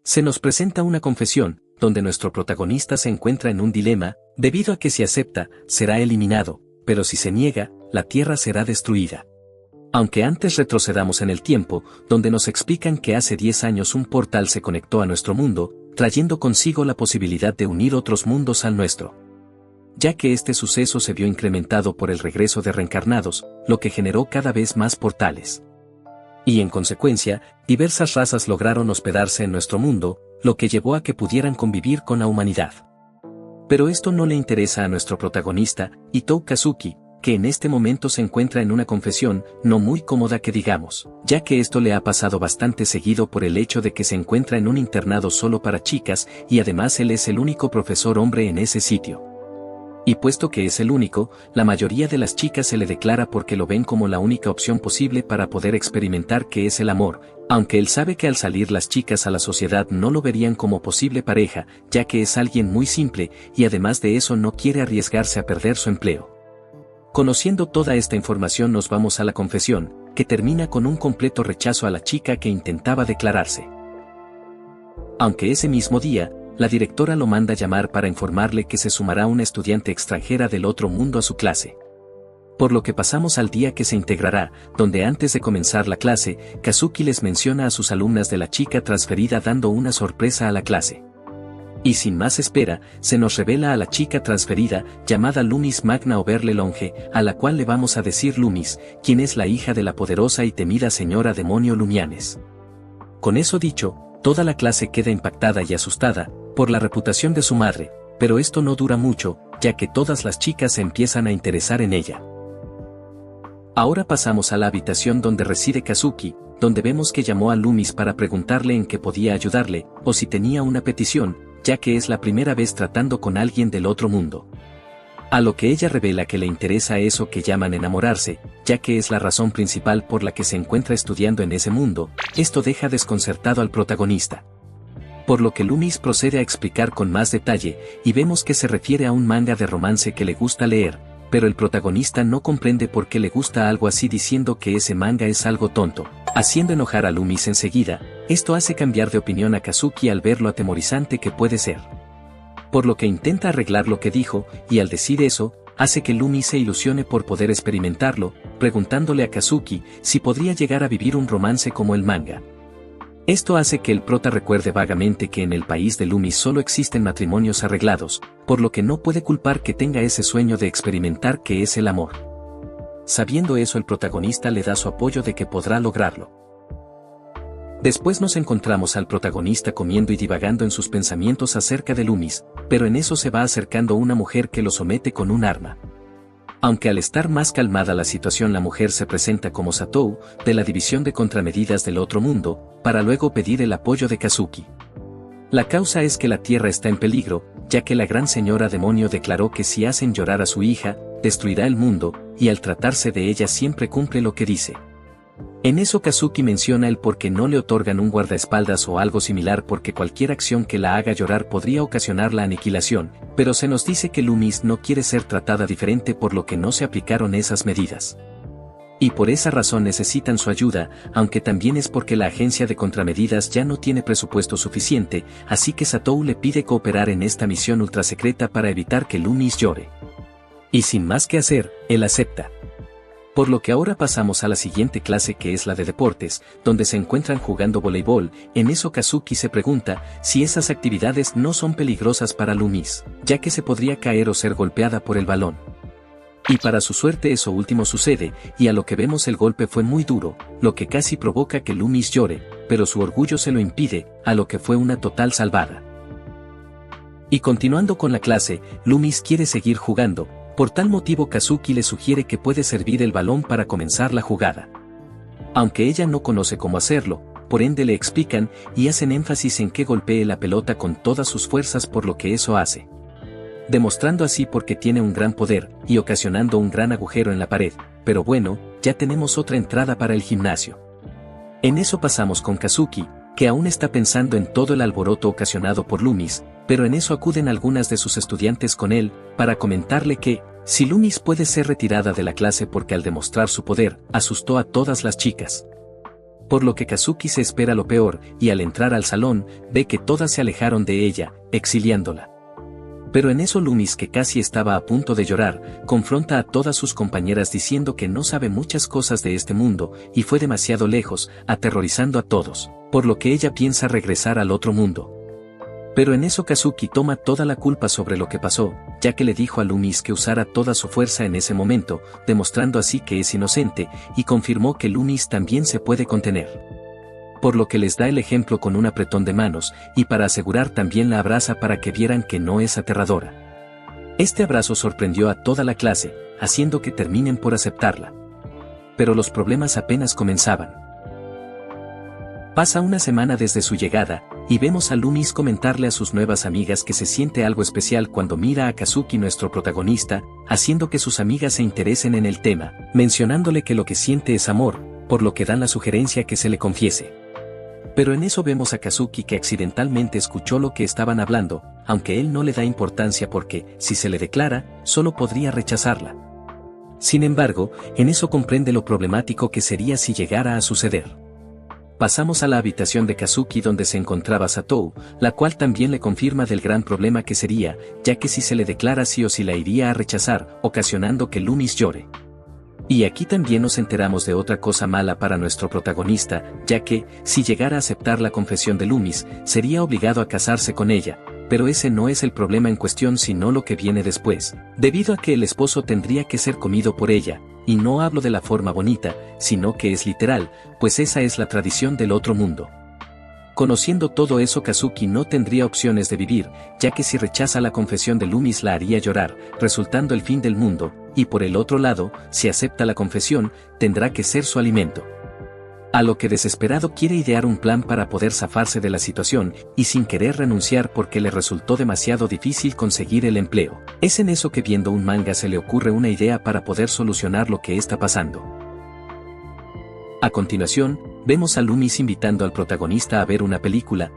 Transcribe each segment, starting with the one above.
Se nos presenta una confesión, donde nuestro protagonista se encuentra en un dilema, debido a que si acepta, será eliminado, pero si se niega, la Tierra será destruida. Aunque antes retrocedamos en el tiempo, donde nos explican que hace 10 años un portal se conectó a nuestro mundo, trayendo consigo la posibilidad de unir otros mundos al nuestro. Ya que este suceso se vio incrementado por el regreso de reencarnados, lo que generó cada vez más portales. Y en consecuencia, diversas razas lograron hospedarse en nuestro mundo, lo que llevó a que pudieran convivir con la humanidad. Pero esto no le interesa a nuestro protagonista, Itou Kazuki, que en este momento se encuentra en una confesión no muy cómoda que digamos, ya que esto le ha pasado bastante seguido por el hecho de que se encuentra en un internado solo para chicas y además él es el único profesor hombre en ese sitio. Y puesto que es el único, la mayoría de las chicas se le declara porque lo ven como la única opción posible para poder experimentar qué es el amor, aunque él sabe que al salir las chicas a la sociedad no lo verían como posible pareja, ya que es alguien muy simple y además de eso no quiere arriesgarse a perder su empleo. Conociendo toda esta información nos vamos a la confesión, que termina con un completo rechazo a la chica que intentaba declararse. Aunque ese mismo día, la directora lo manda llamar para informarle que se sumará una estudiante extranjera del otro mundo a su clase. Por lo que pasamos al día que se integrará, donde antes de comenzar la clase, Kazuki les menciona a sus alumnas de la chica transferida dando una sorpresa a la clase. Y sin más espera, se nos revela a la chica transferida, llamada Lumis Magna Overlelonge, a la cual le vamos a decir Lumis, quien es la hija de la poderosa y temida señora demonio Lumianes. Con eso dicho, toda la clase queda impactada y asustada, por la reputación de su madre, pero esto no dura mucho, ya que todas las chicas se empiezan a interesar en ella. Ahora pasamos a la habitación donde reside Kazuki, donde vemos que llamó a Lumis para preguntarle en qué podía ayudarle, o si tenía una petición, ya que es la primera vez tratando con alguien del otro mundo. A lo que ella revela que le interesa eso que llaman enamorarse, ya que es la razón principal por la que se encuentra estudiando en ese mundo, esto deja desconcertado al protagonista. Por lo que Lumis procede a explicar con más detalle, y vemos que se refiere a un manga de romance que le gusta leer, pero el protagonista no comprende por qué le gusta algo así diciendo que ese manga es algo tonto, haciendo enojar a Lumis enseguida. Esto hace cambiar de opinión a Kazuki al ver lo atemorizante que puede ser. Por lo que intenta arreglar lo que dijo, y al decir eso, hace que Lumis se ilusione por poder experimentarlo, preguntándole a Kazuki si podría llegar a vivir un romance como el manga. Esto hace que el prota recuerde vagamente que en el país de Lumis solo existen matrimonios arreglados, por lo que no puede culpar que tenga ese sueño de experimentar qué es el amor. Sabiendo eso, el protagonista le da su apoyo de que podrá lograrlo. Después nos encontramos al protagonista comiendo y divagando en sus pensamientos acerca de Lumis, pero en eso se va acercando una mujer que lo somete con un arma. Aunque al estar más calmada la situación, la mujer se presenta como Satou, de la división de contramedidas del otro mundo, para luego pedir el apoyo de Kazuki. La causa es que la Tierra está en peligro, ya que la gran señora demonio declaró que si hacen llorar a su hija, destruirá el mundo, y al tratarse de ella siempre cumple lo que dice. En eso Kazuki menciona el por qué no le otorgan un guardaespaldas o algo similar, porque cualquier acción que la haga llorar podría ocasionar la aniquilación, pero se nos dice que Lumis no quiere ser tratada diferente, por lo que no se aplicaron esas medidas. Y por esa razón necesitan su ayuda, aunque también es porque la agencia de contramedidas ya no tiene presupuesto suficiente, así que Satou le pide cooperar en esta misión ultrasecreta para evitar que Lumis llore. Y sin más que hacer, él acepta. Por lo que ahora pasamos a la siguiente clase, que es la de deportes, donde se encuentran jugando voleibol. En eso Kazuki se pregunta si esas actividades no son peligrosas para Lumis, ya que se podría caer o ser golpeada por el balón. Y para su suerte eso último sucede, y a lo que vemos el golpe fue muy duro, lo que casi provoca que Lumis llore, pero su orgullo se lo impide, a lo que fue una total salvada. Y continuando con la clase, Lumis quiere seguir jugando. Por tal motivo Kazuki le sugiere que puede servir el balón para comenzar la jugada. Aunque ella no conoce cómo hacerlo, por ende le explican y hacen énfasis en que golpee la pelota con todas sus fuerzas, por lo que eso hace. Demostrando así porque tiene un gran poder y ocasionando un gran agujero en la pared, pero bueno, ya tenemos otra entrada para el gimnasio. En eso pasamos con Kazuki, que aún está pensando en todo el alboroto ocasionado por Lumis, pero en eso acuden algunas de sus estudiantes con él, para comentarle que, si Lumis puede ser retirada de la clase porque al demostrar su poder, asustó a todas las chicas. por lo que Kazuki se espera lo peor, y al entrar al salón, ve que todas se alejaron de ella, exiliándola. Pero en eso Loomis, que casi estaba a punto de llorar, confronta a todas sus compañeras diciendo que no sabe muchas cosas de este mundo, y fue demasiado lejos, aterrorizando a todos, por lo que ella piensa regresar al otro mundo. Pero en eso Kazuki toma toda la culpa sobre lo que pasó, ya que le dijo a Loomis que usara toda su fuerza en ese momento, demostrando así que es inocente, y confirmó que Loomis también se puede contener. Por lo que les da el ejemplo con un apretón de manos, y para asegurar también la abraza para que vieran que no es aterradora. Este abrazo sorprendió a toda la clase, haciendo que terminen por aceptarla. Pero los problemas apenas comenzaban. Pasa una semana desde su llegada, y vemos a Loomis comentarle a sus nuevas amigas que se siente algo especial cuando mira a Kazuki, nuestro protagonista, haciendo que sus amigas se interesen en el tema, mencionándole que lo que siente es amor, por lo que dan la sugerencia que se le confiese. Pero en eso vemos a Kazuki que accidentalmente escuchó lo que estaban hablando, aunque él no le da importancia porque, si se le declara, solo podría rechazarla. Sin embargo, en eso comprende lo problemático que sería si llegara a suceder. Pasamos a la habitación de Kazuki donde se encontraba Satou, la cual también le confirma del gran problema que sería, ya que si se le declara sí o sí la iría a rechazar, ocasionando que Loomis llore. Y aquí también nos enteramos de otra cosa mala para nuestro protagonista, ya que, si llegara a aceptar la confesión de Loomis, sería obligado a casarse con ella, pero ese no es el problema en cuestión sino lo que viene después, debido a que el esposo tendría que ser comido por ella, y no hablo de la forma bonita, sino que es literal, pues esa es la tradición del otro mundo. Conociendo todo eso, Kazuki no tendría opciones de vivir, ya que si rechaza la confesión de Loomis la haría llorar, resultando el fin del mundo, y por el otro lado, si acepta la confesión, tendrá que ser su alimento. A lo que desesperado quiere idear un plan para poder zafarse de la situación, y sin querer renunciar porque le resultó demasiado difícil conseguir el empleo. Es en eso que viendo un manga se le ocurre una idea para poder solucionar lo que está pasando. A continuación, vemos a Loomis invitando al protagonista a ver una película,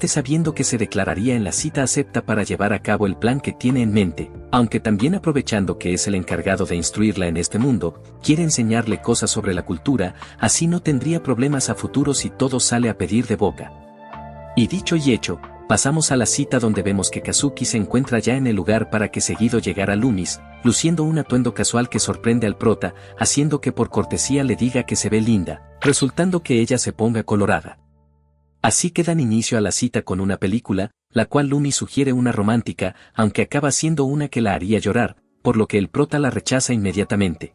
sabiendo que se declararía en la cita acepta para llevar a cabo el plan que tiene en mente, aunque también aprovechando que es el encargado de instruirla en este mundo, quiere enseñarle cosas sobre la cultura, así no tendría problemas a futuro si todo sale a pedir de boca. Y dicho y hecho, pasamos a la cita donde vemos que Kazuki se encuentra ya en el lugar para que seguido llegara Loomis, luciendo un atuendo casual que sorprende al prota, haciendo que por cortesía le diga que se ve linda, resultando que ella se ponga colorada. Así que dan inicio a la cita con una película, la cual Loomis sugiere una romántica, aunque acaba siendo una que la haría llorar, por lo que el prota la rechaza inmediatamente,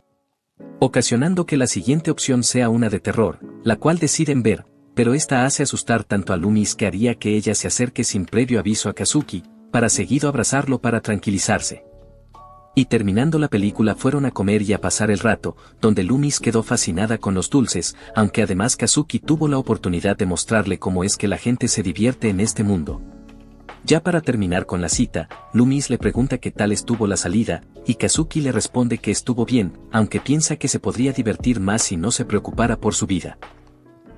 ocasionando que la siguiente opción sea una de terror, la cual deciden ver, pero esta hace asustar tanto a Loomis que haría que ella se acerque sin previo aviso a Kazuki, para seguido abrazarlo para tranquilizarse. Y terminando la película fueron a comer y a pasar el rato, donde Loomis quedó fascinada con los dulces, aunque además Kazuki tuvo la oportunidad de mostrarle cómo es que la gente se divierte en este mundo. Ya para terminar con la cita, Loomis le pregunta qué tal estuvo la salida, y Kazuki le responde que estuvo bien, aunque piensa que se podría divertir más si no se preocupara por su vida.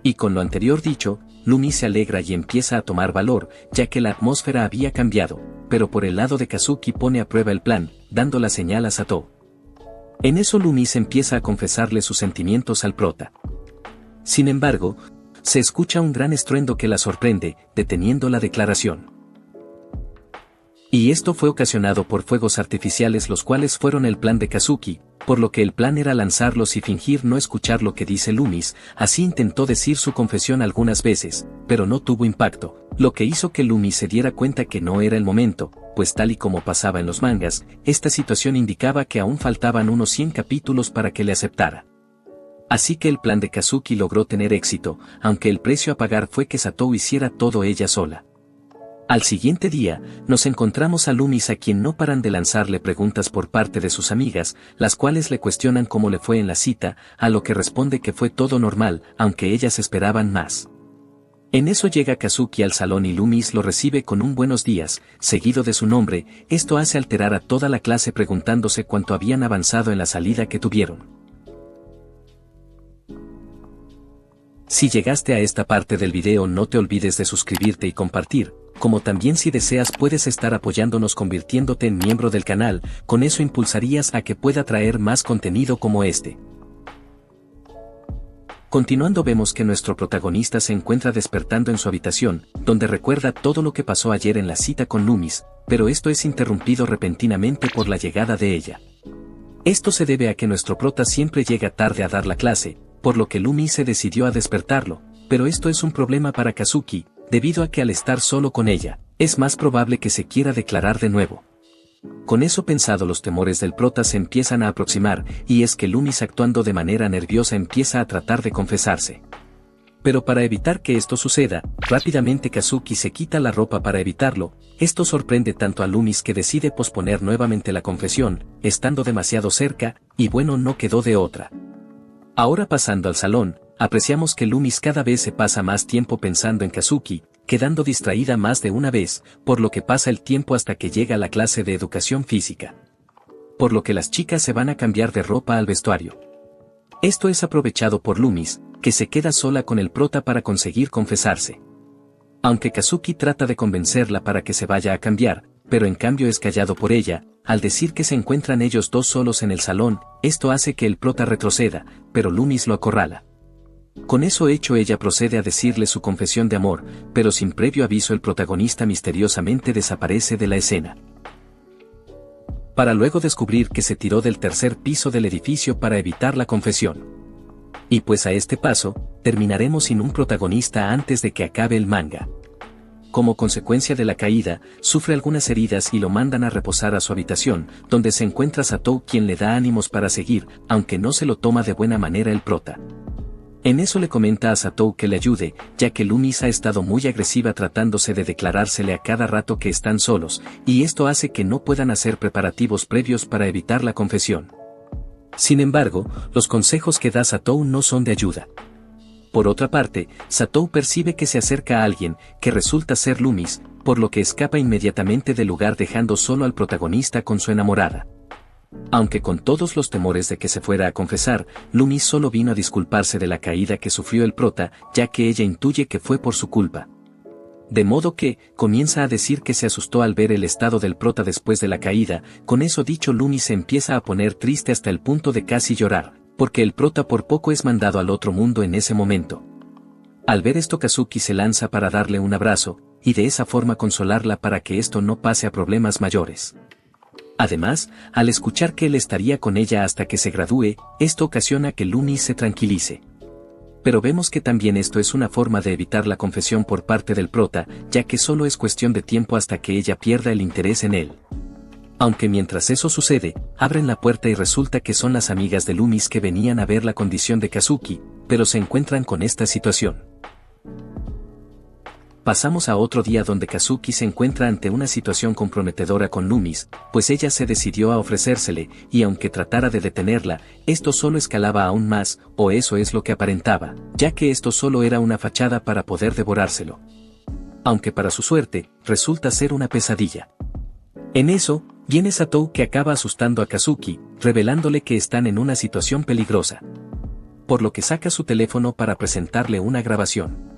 Y con lo anterior dicho, Loomis se alegra y empieza a tomar valor, ya que la atmósfera había cambiado, pero por el lado de Kazuki pone a prueba el plan, dando la señal a Satou. En eso Loomis empieza a confesarle sus sentimientos al prota. Sin embargo, se escucha un gran estruendo que la sorprende, deteniendo la declaración. Y esto fue ocasionado por fuegos artificiales, los cuales fueron el plan de Kazuki, por lo que el plan era lanzarlos y fingir no escuchar lo que dice Loomis. Así intentó decir su confesión algunas veces, pero no tuvo impacto, lo que hizo que Loomis se diera cuenta que no era el momento, pues tal y como pasaba en los mangas, esta situación indicaba que aún faltaban unos 100 capítulos para que le aceptara. Así que el plan de Kazuki logró tener éxito, aunque el precio a pagar fue que Satou hiciera todo ella sola. Al siguiente día, nos encontramos a Loomis, a quien no paran de lanzarle preguntas por parte de sus amigas, las cuales le cuestionan cómo le fue en la cita, a lo que responde que fue todo normal, aunque ellas esperaban más. En eso llega Kazuki al salón y Loomis lo recibe con un buenos días, seguido de su nombre. Esto hace alterar a toda la clase preguntándose cuánto habían avanzado en la salida que tuvieron. Si llegaste a esta parte del video, no te olvides de suscribirte y compartir, como también si deseas puedes estar apoyándonos convirtiéndote en miembro del canal, con eso impulsarías a que pueda traer más contenido como este. Continuando vemos que nuestro protagonista se encuentra despertando en su habitación, donde recuerda todo lo que pasó ayer en la cita con Loomis, pero esto es interrumpido repentinamente por la llegada de ella. Esto se debe a que nuestro prota siempre llega tarde a dar la clase, por lo que Loomis se decidió a despertarlo, pero esto es un problema para Kazuki, debido a que al estar solo con ella, es más probable que se quiera declarar de nuevo. Con eso pensado, los temores del prota se empiezan a aproximar, y es que Loomis, actuando de manera nerviosa, empieza a tratar de confesarse. Pero para evitar que esto suceda, rápidamente Kazuki se quita la ropa para evitarlo. Esto sorprende tanto a Loomis que decide posponer nuevamente la confesión, estando demasiado cerca, y bueno, no quedó de otra. Ahora, pasando al salón, apreciamos que Loomis cada vez se pasa más tiempo pensando en Kazuki, quedando distraída más de una vez, por lo que pasa el tiempo hasta que llega la clase de educación física. Por lo que las chicas se van a cambiar de ropa al vestuario. Esto es aprovechado por Loomis, que se queda sola con el prota para conseguir confesarse. Aunque Kazuki trata de convencerla para que se vaya a cambiar, pero en cambio es callado por ella, al decir que se encuentran ellos dos solos en el salón. Esto hace que el prota retroceda, pero Loomis lo acorrala. Con eso hecho, ella procede a decirle su confesión de amor, pero sin previo aviso el protagonista misteriosamente desaparece de la escena. Para luego descubrir que se tiró del tercer piso del edificio para evitar la confesión. Y pues a este paso, terminaremos sin un protagonista antes de que acabe el manga. Como consecuencia de la caída, sufre algunas heridas y lo mandan a reposar a su habitación, donde se encuentra Satou, quien le da ánimos para seguir, aunque no se lo toma de buena manera el prota. En eso le comenta a Satou que le ayude, ya que Loomis ha estado muy agresiva tratándose de declarársele a cada rato que están solos, y esto hace que no puedan hacer preparativos previos para evitar la confesión. Sin embargo, los consejos que da Satou no son de ayuda. Por otra parte, Satou percibe que se acerca a alguien, que resulta ser Loomis, por lo que escapa inmediatamente del lugar dejando solo al protagonista con su enamorada. Aunque con todos los temores de que se fuera a confesar, Loomis solo vino a disculparse de la caída que sufrió el prota, ya que ella intuye que fue por su culpa. De modo que, comienza a decir que se asustó al ver el estado del prota después de la caída. Con eso dicho, Loomis se empieza a poner triste hasta el punto de casi llorar, porque el prota por poco es mandado al otro mundo en ese momento. Al ver esto, Kazuki se lanza para darle un abrazo, y de esa forma consolarla para que esto no pase a problemas mayores. Además, al escuchar que él estaría con ella hasta que se gradúe, esto ocasiona que Loomis se tranquilice. Pero vemos que también esto es una forma de evitar la confesión por parte del prota, ya que solo es cuestión de tiempo hasta que ella pierda el interés en él. Aunque mientras eso sucede, abren la puerta y resulta que son las amigas de Loomis que venían a ver la condición de Kazuki, pero se encuentran con esta situación. Pasamos a otro día donde Kazuki se encuentra ante una situación comprometedora con Loomis, pues ella se decidió a ofrecérsele, y aunque tratara de detenerla, esto solo escalaba aún más, o eso es lo que aparentaba, ya que esto solo era una fachada para poder devorárselo. Aunque para su suerte, resulta ser una pesadilla. En eso, viene Satou, que acaba asustando a Kazuki, revelándole que están en una situación peligrosa. Por lo que saca su teléfono para presentarle una grabación.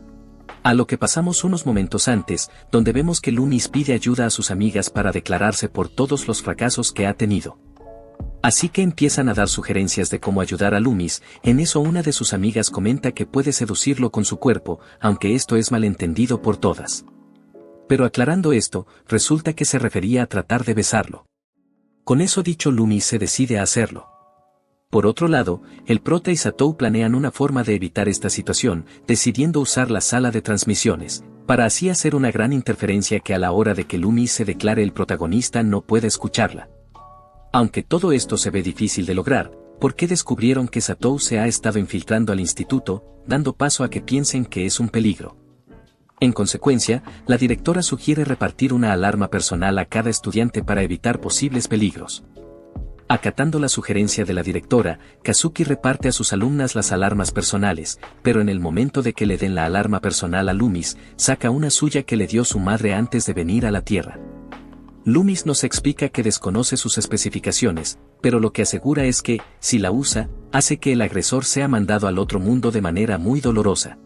A lo que pasamos unos momentos antes, donde vemos que Loomis pide ayuda a sus amigas para declararse por todos los fracasos que ha tenido. Así que empiezan a dar sugerencias de cómo ayudar a Loomis. En eso una de sus amigas comenta que puede seducirlo con su cuerpo, aunque esto es malentendido por todas. Pero aclarando esto, resulta que se refería a tratar de besarlo. Con eso dicho, Loomis se decide a hacerlo. Por otro lado, el prota y Satou planean una forma de evitar esta situación, decidiendo usar la sala de transmisiones, para así hacer una gran interferencia que a la hora de que Loomis se declare el protagonista no pueda escucharla. Aunque todo esto se ve difícil de lograr, porque descubrieron que Satou se ha estado infiltrando al instituto, dando paso a que piensen que es un peligro. En consecuencia, la directora sugiere repartir una alarma personal a cada estudiante para evitar posibles peligros. Acatando la sugerencia de la directora, Kazuki reparte a sus alumnas las alarmas personales, pero en el momento de que le den la alarma personal a Loomis, saca una suya que le dio su madre antes de venir a la Tierra. Loomis nos explica que desconoce sus especificaciones, pero lo que asegura es que, si la usa, hace que el agresor sea mandado al otro mundo de manera muy dolorosa.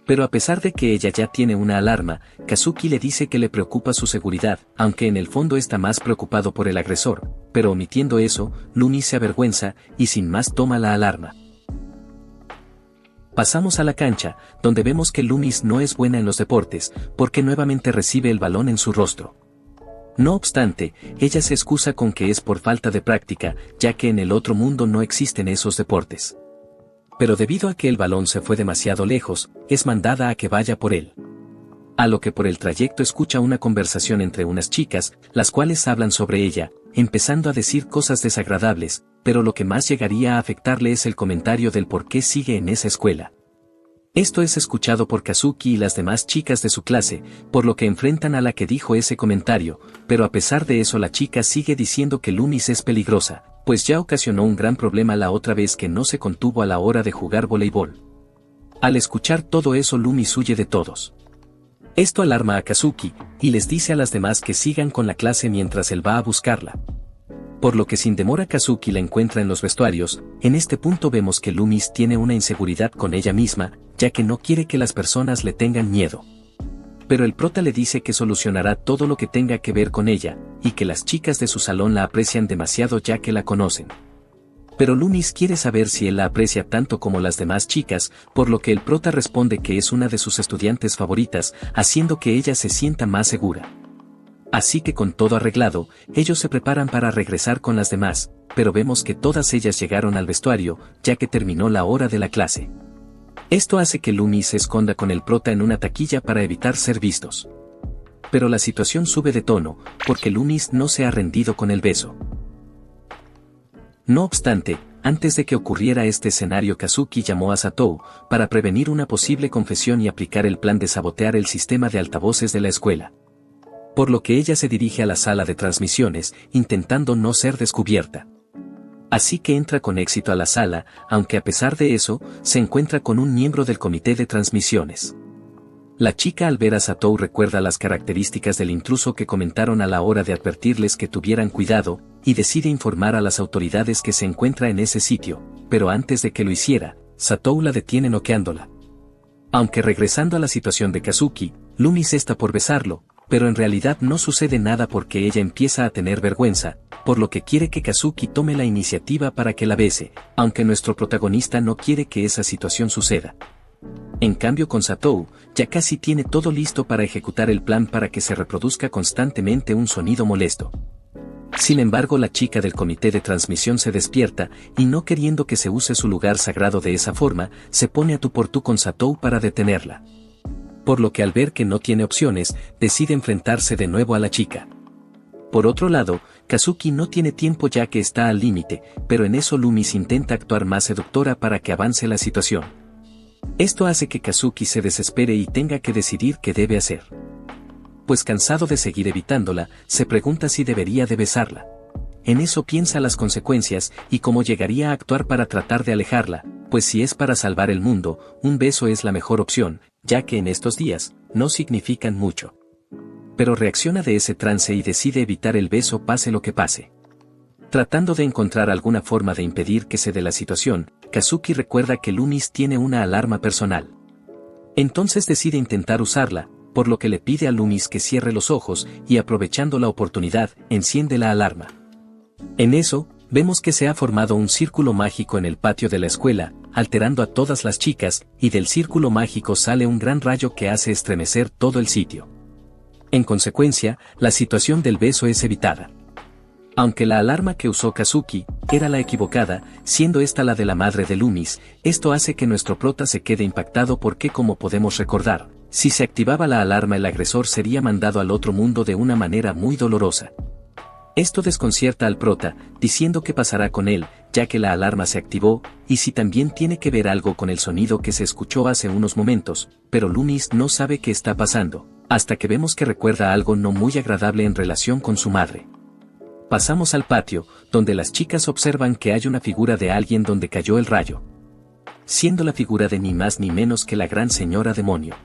Pero a pesar de que ella ya tiene una alarma, Kazuki le dice que le preocupa su seguridad, aunque en el fondo está más preocupado por el agresor, pero omitiendo eso, Loomis se avergüenza, y sin más toma la alarma. Pasamos a la cancha, donde vemos que Loomis no es buena en los deportes, porque nuevamente recibe el balón en su rostro. No obstante, ella se excusa con que es por falta de práctica, ya que en el otro mundo no existen esos deportes. Pero debido a que el balón se fue demasiado lejos, es mandada a que vaya por él. A lo que por el trayecto escucha una conversación entre unas chicas, las cuales hablan sobre ella, empezando a decir cosas desagradables, pero lo que más llegaría a afectarle es el comentario del por qué sigue en esa escuela. Esto es escuchado por Kazuki y las demás chicas de su clase, por lo que enfrentan a la que dijo ese comentario, pero a pesar de eso la chica sigue diciendo que Loomis es peligrosa, pues ya ocasionó un gran problema la otra vez que no se contuvo a la hora de jugar voleibol. Al escuchar todo eso Loomis huye de todos. Esto alarma a Kazuki, y les dice a las demás que sigan con la clase mientras él va a buscarla. Por lo que sin demora Kazuki la encuentra en los vestuarios. En este punto vemos que Loomis tiene una inseguridad con ella misma, ya que no quiere que las personas le tengan miedo. Pero el prota le dice que solucionará todo lo que tenga que ver con ella, y que las chicas de su salón la aprecian demasiado ya que la conocen. Pero Loomis quiere saber si él la aprecia tanto como las demás chicas, por lo que el prota responde que es una de sus estudiantes favoritas, haciendo que ella se sienta más segura. Así que con todo arreglado, ellos se preparan para regresar con las demás, pero vemos que todas ellas llegaron al vestuario, ya que terminó la hora de la clase. Esto hace que Loomis se esconda con el prota en una taquilla para evitar ser vistos. Pero la situación sube de tono, porque Loomis no se ha rendido con el beso. No obstante, antes de que ocurriera este escenario Kazuki llamó a Satou, para prevenir una posible confesión y aplicar el plan de sabotear el sistema de altavoces de la escuela. Por lo que ella se dirige a la sala de transmisiones, intentando no ser descubierta. Así que entra con éxito a la sala, aunque a pesar de eso, se encuentra con un miembro del comité de transmisiones. La chica al ver a Satou recuerda las características del intruso que comentaron a la hora de advertirles que tuvieran cuidado, y decide informar a las autoridades que se encuentra en ese sitio, pero antes de que lo hiciera, Satou la detiene noqueándola. Aunque regresando a la situación de Kazuki, Loomis está por besarlo, pero en realidad no sucede nada porque ella empieza a tener vergüenza, por lo que quiere que Kazuki tome la iniciativa para que la bese, aunque nuestro protagonista no quiere que esa situación suceda. En cambio con Satou, ya casi tiene todo listo para ejecutar el plan para que se reproduzca constantemente un sonido molesto. Sin embargo la chica del comité de transmisión se despierta, y no queriendo que se use su lugar sagrado de esa forma, se pone a tú por tú con Satou para detenerla. Por lo que al ver que no tiene opciones, decide enfrentarse de nuevo a la chica. Por otro lado, Kazuki no tiene tiempo ya que está al límite, pero en eso Loomis intenta actuar más seductora para que avance la situación. Esto hace que Kazuki se desespere y tenga que decidir qué debe hacer. Pues cansado de seguir evitándola, se pregunta si debería de besarla. En eso piensa las consecuencias y cómo llegaría a actuar para tratar de alejarla, pues si es para salvar el mundo, un beso es la mejor opción, ya que en estos días, no significan mucho. Pero reacciona de ese trance y decide evitar el beso pase lo que pase. Tratando de encontrar alguna forma de impedir que se dé la situación, Kazuki recuerda que Loomis tiene una alarma personal. Entonces decide intentar usarla, por lo que le pide a Loomis que cierre los ojos y aprovechando la oportunidad, enciende la alarma. En eso, vemos que se ha formado un círculo mágico en el patio de la escuela, alterando a todas las chicas, y del círculo mágico sale un gran rayo que hace estremecer todo el sitio. En consecuencia, la situación del beso es evitada. Aunque la alarma que usó Kazuki era la equivocada, siendo esta la de la madre de Loomis, esto hace que nuestro prota se quede impactado porque como podemos recordar, si se activaba la alarma el agresor sería mandado al otro mundo de una manera muy dolorosa. Esto desconcierta al prota, diciendo qué pasará con él, ya que la alarma se activó, y si también tiene que ver algo con el sonido que se escuchó hace unos momentos, pero Loomis no sabe qué está pasando, hasta que vemos que recuerda algo no muy agradable en relación con su madre. Pasamos al patio, donde las chicas observan que hay una figura de alguien donde cayó el rayo. Siendo la figura de ni más ni menos que la gran señora demonio.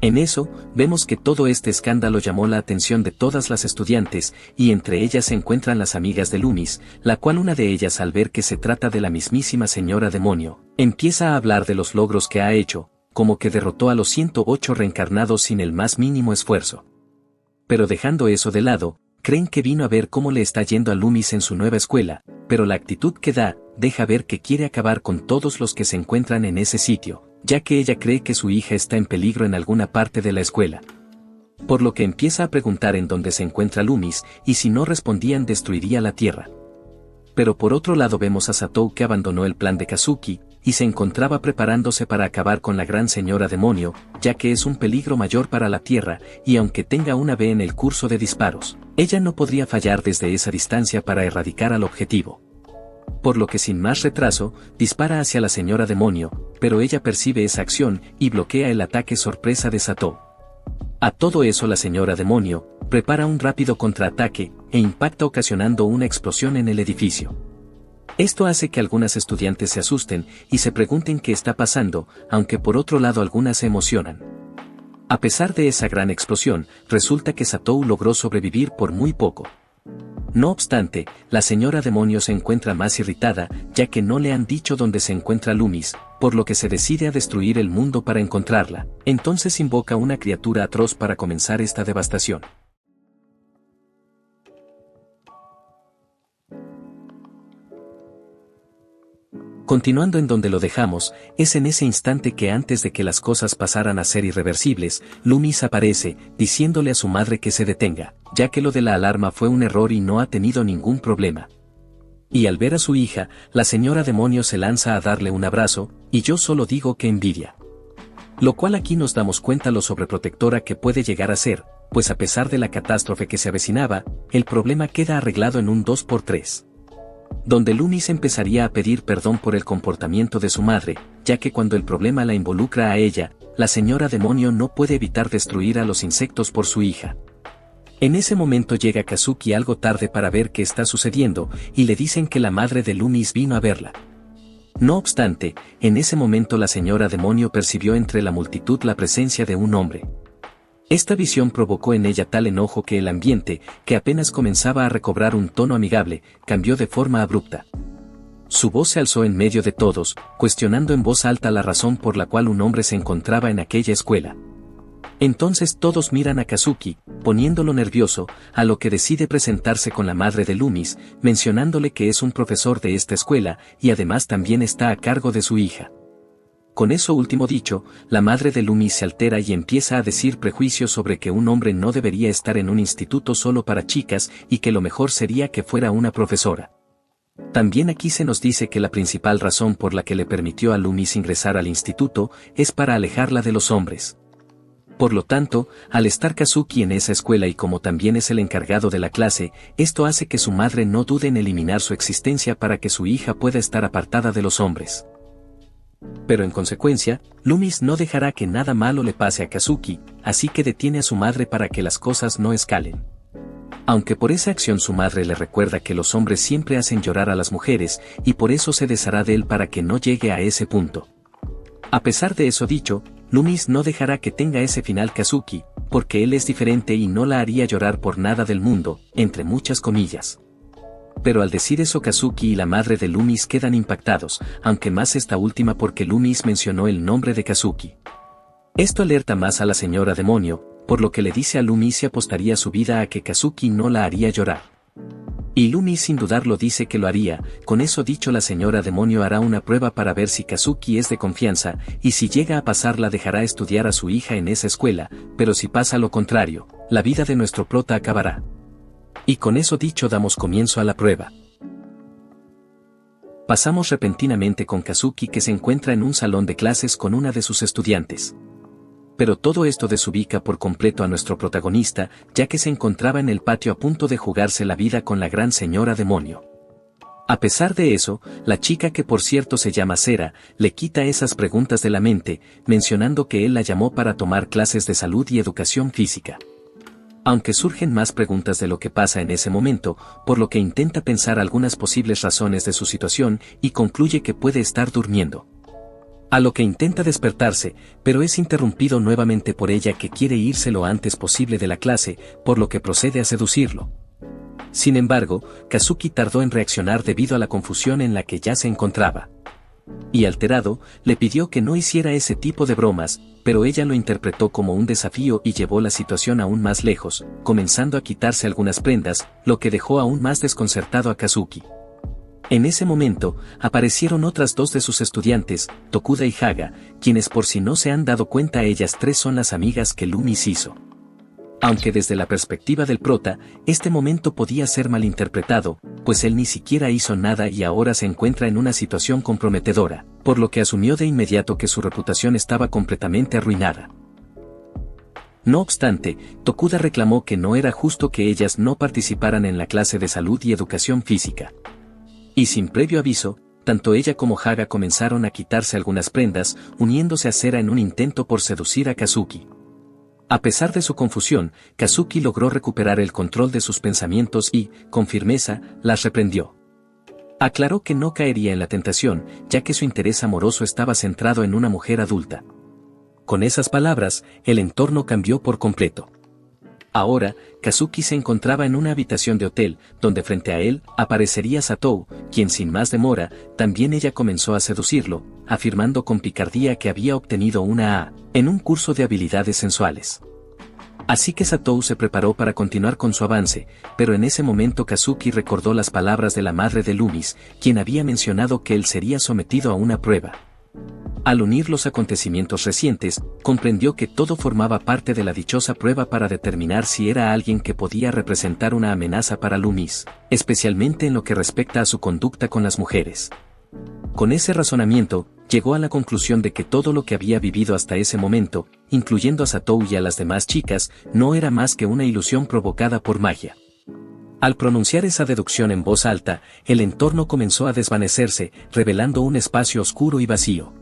En eso, vemos que todo este escándalo llamó la atención de todas las estudiantes, y entre ellas se encuentran las amigas de Loomis, la cual una de ellas al ver que se trata de la mismísima señora demonio, empieza a hablar de los logros que ha hecho, como que derrotó a los 108 reencarnados sin el más mínimo esfuerzo. Pero dejando eso de lado, creen que vino a ver cómo le está yendo a Loomis en su nueva escuela, pero la actitud que da, deja ver que quiere acabar con todos los que se encuentran en ese sitio, ya que ella cree que su hija está en peligro en alguna parte de la escuela. Por lo que empieza a preguntar en dónde se encuentra Loomis, y si no respondían destruiría la Tierra. Pero por otro lado vemos a Satou que abandonó el plan de Kazuki, y se encontraba preparándose para acabar con la gran señora demonio, ya que es un peligro mayor para la Tierra, y aunque tenga una B en el curso de disparos, ella no podría fallar desde esa distancia para erradicar al objetivo. Por lo que sin más retraso, dispara hacia la señora demonio, pero ella percibe esa acción y bloquea el ataque sorpresa de Satou. A todo eso la señora demonio prepara un rápido contraataque e impacta ocasionando una explosión en el edificio. Esto hace que algunas estudiantes se asusten y se pregunten qué está pasando, aunque por otro lado algunas se emocionan. A pesar de esa gran explosión, resulta que Satou logró sobrevivir por muy poco. No obstante, la señora demonio se encuentra más irritada, ya que no le han dicho dónde se encuentra Loomis, por lo que se decide a destruir el mundo para encontrarla. Entonces invoca una criatura atroz para comenzar esta devastación. Continuando en donde lo dejamos, es en ese instante que antes de que las cosas pasaran a ser irreversibles, Loomis aparece, diciéndole a su madre que se detenga, ya que lo de la alarma fue un error y no ha tenido ningún problema. Y al ver a su hija, la señora demonio se lanza a darle un abrazo, y yo solo digo que envidia. Lo cual aquí nos damos cuenta lo sobreprotectora que puede llegar a ser, pues a pesar de la catástrofe que se avecinaba, el problema queda arreglado en un 2x3. Donde Loomis empezaría a pedir perdón por el comportamiento de su madre, ya que cuando el problema la involucra a ella, la señora demonio no puede evitar destruir a los insectos por su hija. En ese momento llega Kazuki algo tarde para ver qué está sucediendo, y le dicen que la madre de Loomis vino a verla. No obstante, en ese momento la señora demonio percibió entre la multitud la presencia de un hombre. Esta visión provocó en ella tal enojo que el ambiente, que apenas comenzaba a recobrar un tono amigable, cambió de forma abrupta. Su voz se alzó en medio de todos, cuestionando en voz alta la razón por la cual un hombre se encontraba en aquella escuela. Entonces todos miran a Kazuki, poniéndolo nervioso, a lo que decide presentarse con la madre de Loomis, mencionándole que es un profesor de esta escuela y además también está a cargo de su hija. Con eso último dicho, la madre de Loomis se altera y empieza a decir prejuicios sobre que un hombre no debería estar en un instituto solo para chicas y que lo mejor sería que fuera una profesora. También aquí se nos dice que la principal razón por la que le permitió a Loomis ingresar al instituto es para alejarla de los hombres. Por lo tanto, al estar Kazuki en esa escuela y como también es el encargado de la clase, esto hace que su madre no dude en eliminar su existencia para que su hija pueda estar apartada de los hombres. Pero en consecuencia, Loomis no dejará que nada malo le pase a Kazuki, así que detiene a su madre para que las cosas no escalen. Aunque por esa acción su madre le recuerda que los hombres siempre hacen llorar a las mujeres, y por eso se deshará de él para que no llegue a ese punto. A pesar de eso dicho, Loomis no dejará que tenga ese final Kazuki, porque él es diferente y no la haría llorar por nada del mundo, entre muchas comillas. Pero al decir eso Kazuki y la madre de Loomis quedan impactados, aunque más esta última porque Loomis mencionó el nombre de Kazuki. Esto alerta más a la señora demonio, por lo que le dice a Loomis si apostaría su vida a que Kazuki no la haría llorar. Y Loomis sin dudarlo dice que lo haría. Con eso dicho la señora demonio hará una prueba para ver si Kazuki es de confianza, y si llega a pasarla dejará estudiar a su hija en esa escuela, pero si pasa lo contrario, la vida de nuestro prota acabará. Y con eso dicho damos comienzo a la prueba. Pasamos repentinamente con Kazuki que se encuentra en un salón de clases con una de sus estudiantes. Pero todo esto desubica por completo a nuestro protagonista, ya que se encontraba en el patio a punto de jugarse la vida con la gran señora demonio. A pesar de eso, la chica que por cierto se llama Sera, le quita esas preguntas de la mente, mencionando que él la llamó para tomar clases de salud y educación física. Aunque surgen más preguntas de lo que pasa en ese momento, por lo que intenta pensar algunas posibles razones de su situación y concluye que puede estar durmiendo. A lo que intenta despertarse, pero es interrumpido nuevamente por ella que quiere irse lo antes posible de la clase, por lo que procede a seducirlo. Sin embargo, Kazuki tardó en reaccionar debido a la confusión en la que ya se encontraba. Y alterado, le pidió que no hiciera ese tipo de bromas, pero ella lo interpretó como un desafío y llevó la situación aún más lejos, comenzando a quitarse algunas prendas, lo que dejó aún más desconcertado a Kazuki. En ese momento, aparecieron otras dos de sus estudiantes, Tokuda y Haga, quienes por si no se han dado cuenta ellas tres son las amigas que Loomis hizo. Aunque desde la perspectiva del prota, este momento podía ser malinterpretado, pues él ni siquiera hizo nada y ahora se encuentra en una situación comprometedora, por lo que asumió de inmediato que su reputación estaba completamente arruinada. No obstante, Tokuda reclamó que no era justo que ellas no participaran en la clase de salud y educación física. Y sin previo aviso, tanto ella como Haga comenzaron a quitarse algunas prendas, uniéndose a Sera en un intento por seducir a Kazuki. A pesar de su confusión, Kazuki logró recuperar el control de sus pensamientos y, con firmeza, las reprendió. Aclaró que no caería en la tentación, ya que su interés amoroso estaba centrado en una mujer adulta. Con esas palabras, el entorno cambió por completo. Ahora, Kazuki se encontraba en una habitación de hotel, donde frente a él aparecería Satou, quien sin más demora, también ella comenzó a seducirlo, afirmando con picardía que había obtenido una A en un curso de habilidades sensuales. Así que Satou se preparó para continuar con su avance, pero en ese momento Kazuki recordó las palabras de la madre de Loomis, quien había mencionado que él sería sometido a una prueba. Al unir los acontecimientos recientes, comprendió que todo formaba parte de la dichosa prueba para determinar si era alguien que podía representar una amenaza para Loomis, especialmente en lo que respecta a su conducta con las mujeres. Con ese razonamiento, llegó a la conclusión de que todo lo que había vivido hasta ese momento, incluyendo a Satou y a las demás chicas, no era más que una ilusión provocada por magia. Al pronunciar esa deducción en voz alta, el entorno comenzó a desvanecerse, revelando un espacio oscuro y vacío.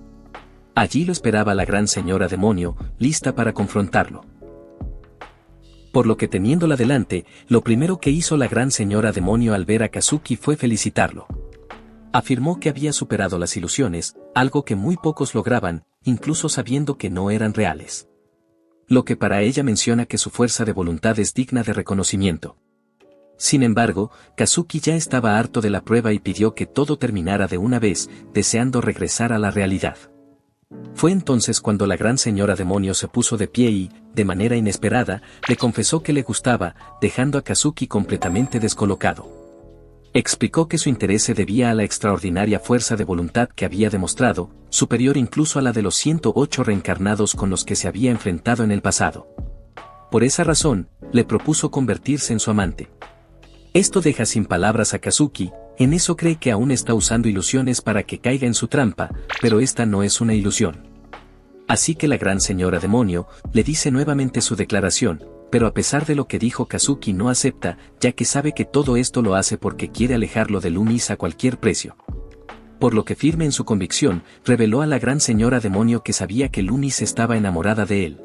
Allí lo esperaba la gran señora demonio, lista para confrontarlo. Por lo que teniéndola delante, lo primero que hizo la gran señora demonio al ver a Kazuki fue felicitarlo. Afirmó que había superado las ilusiones, algo que muy pocos lograban, incluso sabiendo que no eran reales. Lo que para ella menciona que su fuerza de voluntad es digna de reconocimiento. Sin embargo, Kazuki ya estaba harto de la prueba y pidió que todo terminara de una vez, deseando regresar a la realidad. Fue entonces cuando la gran señora demonio se puso de pie y, de manera inesperada, le confesó que le gustaba, dejando a Kazuki completamente descolocado. Explicó que su interés se debía a la extraordinaria fuerza de voluntad que había demostrado, superior incluso a la de los 108 reencarnados con los que se había enfrentado en el pasado. Por esa razón, le propuso convertirse en su amante. Esto deja sin palabras a Kazuki, en eso cree que aún está usando ilusiones para que caiga en su trampa, pero esta no es una ilusión. Así que la gran señora demonio le dice nuevamente su declaración, pero a pesar de lo que dijo Kazuki no acepta, ya que sabe que todo esto lo hace porque quiere alejarlo de Loomis a cualquier precio. Por lo que firme en su convicción, reveló a la gran señora demonio que sabía que Loomis estaba enamorada de él.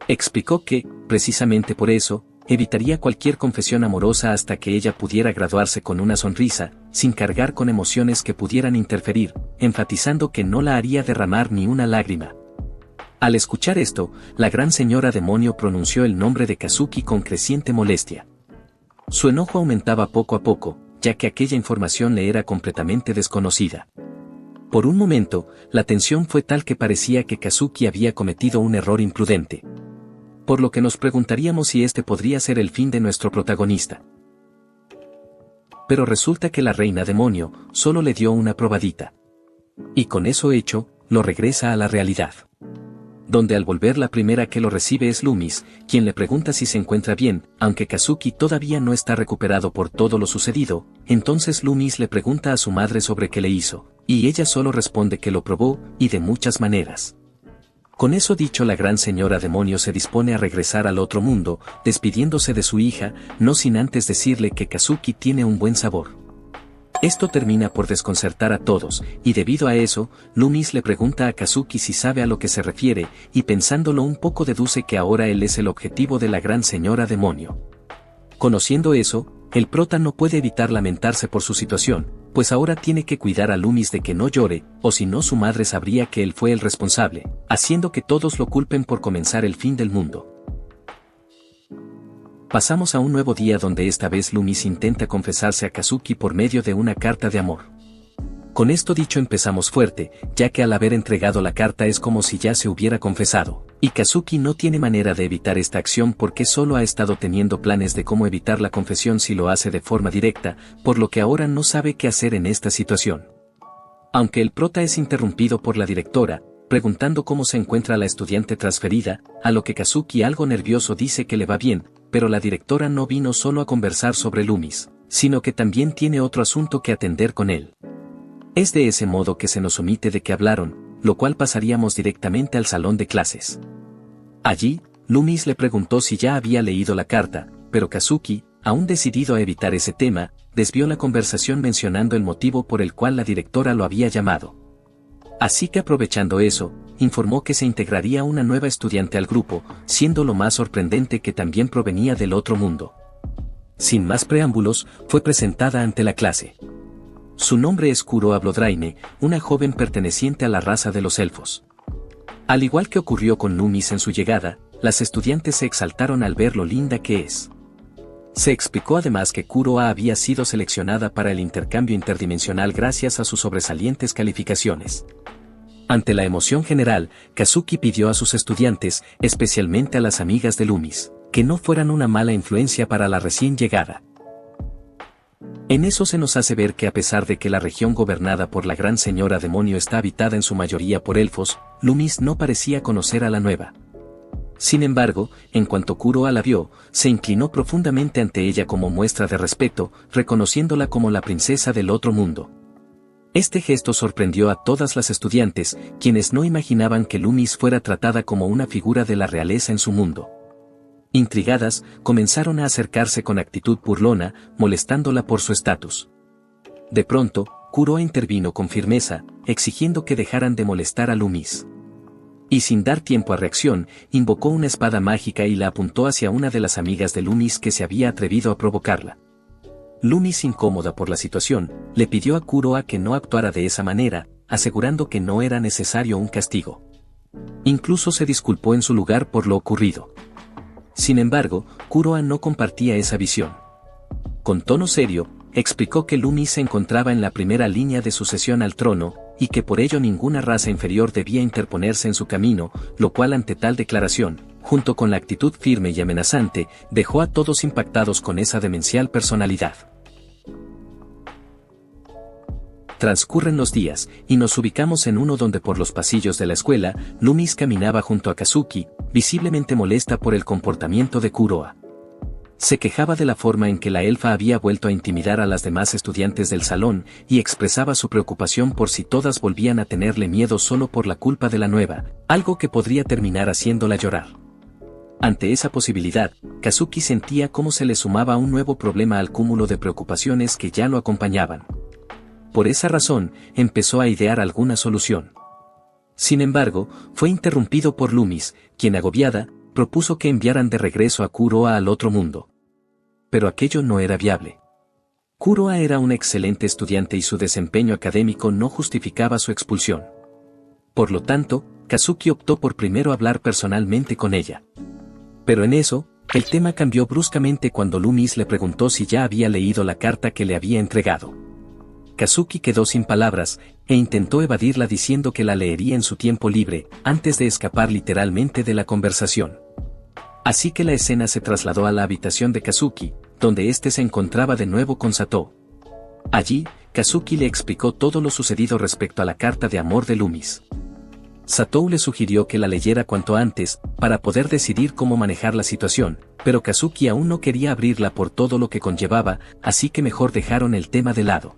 Explicó que, precisamente por eso, evitaría cualquier confesión amorosa hasta que ella pudiera graduarse con una sonrisa, sin cargar con emociones que pudieran interferir, enfatizando que no la haría derramar ni una lágrima. Al escuchar esto, la gran señora demonio pronunció el nombre de Kazuki con creciente molestia. Su enojo aumentaba poco a poco, ya que aquella información le era completamente desconocida. Por un momento, la tensión fue tal que parecía que Kazuki había cometido un error imprudente. Por lo que nos preguntaríamos si este podría ser el fin de nuestro protagonista. Pero resulta que la reina demonio solo le dio una probadita. Y con eso hecho, lo regresa a la realidad. Donde al volver la primera que lo recibe es Loomis, quien le pregunta si se encuentra bien, aunque Kazuki todavía no está recuperado por todo lo sucedido, entonces Loomis le pregunta a su madre sobre qué le hizo, y ella solo responde que lo probó, y de muchas maneras. Con eso dicho, la gran señora demonio se dispone a regresar al otro mundo, despidiéndose de su hija, no sin antes decirle que Kazuki tiene un buen sabor. Esto termina por desconcertar a todos, y debido a eso, Loomis le pregunta a Kazuki si sabe a lo que se refiere, y pensándolo un poco deduce que ahora él es el objetivo de la gran señora demonio. Conociendo eso, el prota no puede evitar lamentarse por su situación, pues ahora tiene que cuidar a Loomis de que no llore, o si no su madre sabría que él fue el responsable, haciendo que todos lo culpen por comenzar el fin del mundo. Pasamos a un nuevo día donde esta vez Loomis intenta confesarse a Kazuki por medio de una carta de amor. Con esto dicho empezamos fuerte, ya que al haber entregado la carta es como si ya se hubiera confesado. Y Kazuki no tiene manera de evitar esta acción porque solo ha estado teniendo planes de cómo evitar la confesión si lo hace de forma directa, por lo que ahora no sabe qué hacer en esta situación. Aunque el prota es interrumpido por la directora, preguntando cómo se encuentra la estudiante transferida, a lo que Kazuki algo nervioso dice que le va bien, pero la directora no vino solo a conversar sobre Loomis, sino que también tiene otro asunto que atender con él. Es de ese modo que se nos omite de que hablaron, lo cual pasaríamos directamente al salón de clases. Allí, Loomis le preguntó si ya había leído la carta, pero Kazuki, aún decidido a evitar ese tema, desvió la conversación mencionando el motivo por el cual la directora lo había llamado. Así que aprovechando eso, informó que se integraría una nueva estudiante al grupo, siendo lo más sorprendente que también provenía del otro mundo. Sin más preámbulos, fue presentada ante la clase. Su nombre es Kuroa Bloodbrain, una joven perteneciente a la raza de los elfos. Al igual que ocurrió con Loomis en su llegada, las estudiantes se exaltaron al ver lo linda que es. Se explicó además que Kuroa había sido seleccionada para el intercambio interdimensional gracias a sus sobresalientes calificaciones. Ante la emoción general, Kazuki pidió a sus estudiantes, especialmente a las amigas de Loomis, que no fueran una mala influencia para la recién llegada. En eso se nos hace ver que a pesar de que la región gobernada por la Gran Señora Demonio está habitada en su mayoría por elfos, Loomis no parecía conocer a la nueva. Sin embargo, en cuanto Kuroa la vio, se inclinó profundamente ante ella como muestra de respeto, reconociéndola como la princesa del otro mundo. Este gesto sorprendió a todas las estudiantes, quienes no imaginaban que Loomis fuera tratada como una figura de la realeza en su mundo. Intrigadas, comenzaron a acercarse con actitud burlona, molestándola por su estatus. De pronto, Kuroa intervino con firmeza, exigiendo que dejaran de molestar a Loomis. Y sin dar tiempo a reacción, invocó una espada mágica y la apuntó hacia una de las amigas de Loomis que se había atrevido a provocarla. Loomis, incómoda por la situación, le pidió a Kuroa que no actuara de esa manera, asegurando que no era necesario un castigo. Incluso se disculpó en su lugar por lo ocurrido. Sin embargo, Kuroa no compartía esa visión. Con tono serio, explicó que Loomis se encontraba en la primera línea de sucesión al trono, y que por ello ninguna raza inferior debía interponerse en su camino, lo cual ante tal declaración, junto con la actitud firme y amenazante, dejó a todos impactados con esa demencial personalidad. Transcurren los días, y nos ubicamos en uno donde por los pasillos de la escuela, Loomis caminaba junto a Kazuki, visiblemente molesta por el comportamiento de Kuroa. Se quejaba de la forma en que la elfa había vuelto a intimidar a las demás estudiantes del salón, y expresaba su preocupación por si todas volvían a tenerle miedo solo por la culpa de la nueva, algo que podría terminar haciéndola llorar. Ante esa posibilidad, Kazuki sentía cómo se le sumaba un nuevo problema al cúmulo de preocupaciones que ya lo acompañaban. Por esa razón, empezó a idear alguna solución. Sin embargo, fue interrumpido por Loomis, quien agobiada, propuso que enviaran de regreso a Kuroa al otro mundo. Pero aquello no era viable. Kuroa era una excelente estudiante y su desempeño académico no justificaba su expulsión. Por lo tanto, Kazuki optó por primero hablar personalmente con ella. Pero en eso, el tema cambió bruscamente cuando Loomis le preguntó si ya había leído la carta que le había entregado. Kazuki quedó sin palabras, e intentó evadirla diciendo que la leería en su tiempo libre, antes de escapar literalmente de la conversación. Así que la escena se trasladó a la habitación de Kazuki, donde éste se encontraba de nuevo con Satou. Allí, Kazuki le explicó todo lo sucedido respecto a la carta de amor de Loomis. Satou le sugirió que la leyera cuanto antes, para poder decidir cómo manejar la situación, pero Kazuki aún no quería abrirla por todo lo que conllevaba, así que mejor dejaron el tema de lado.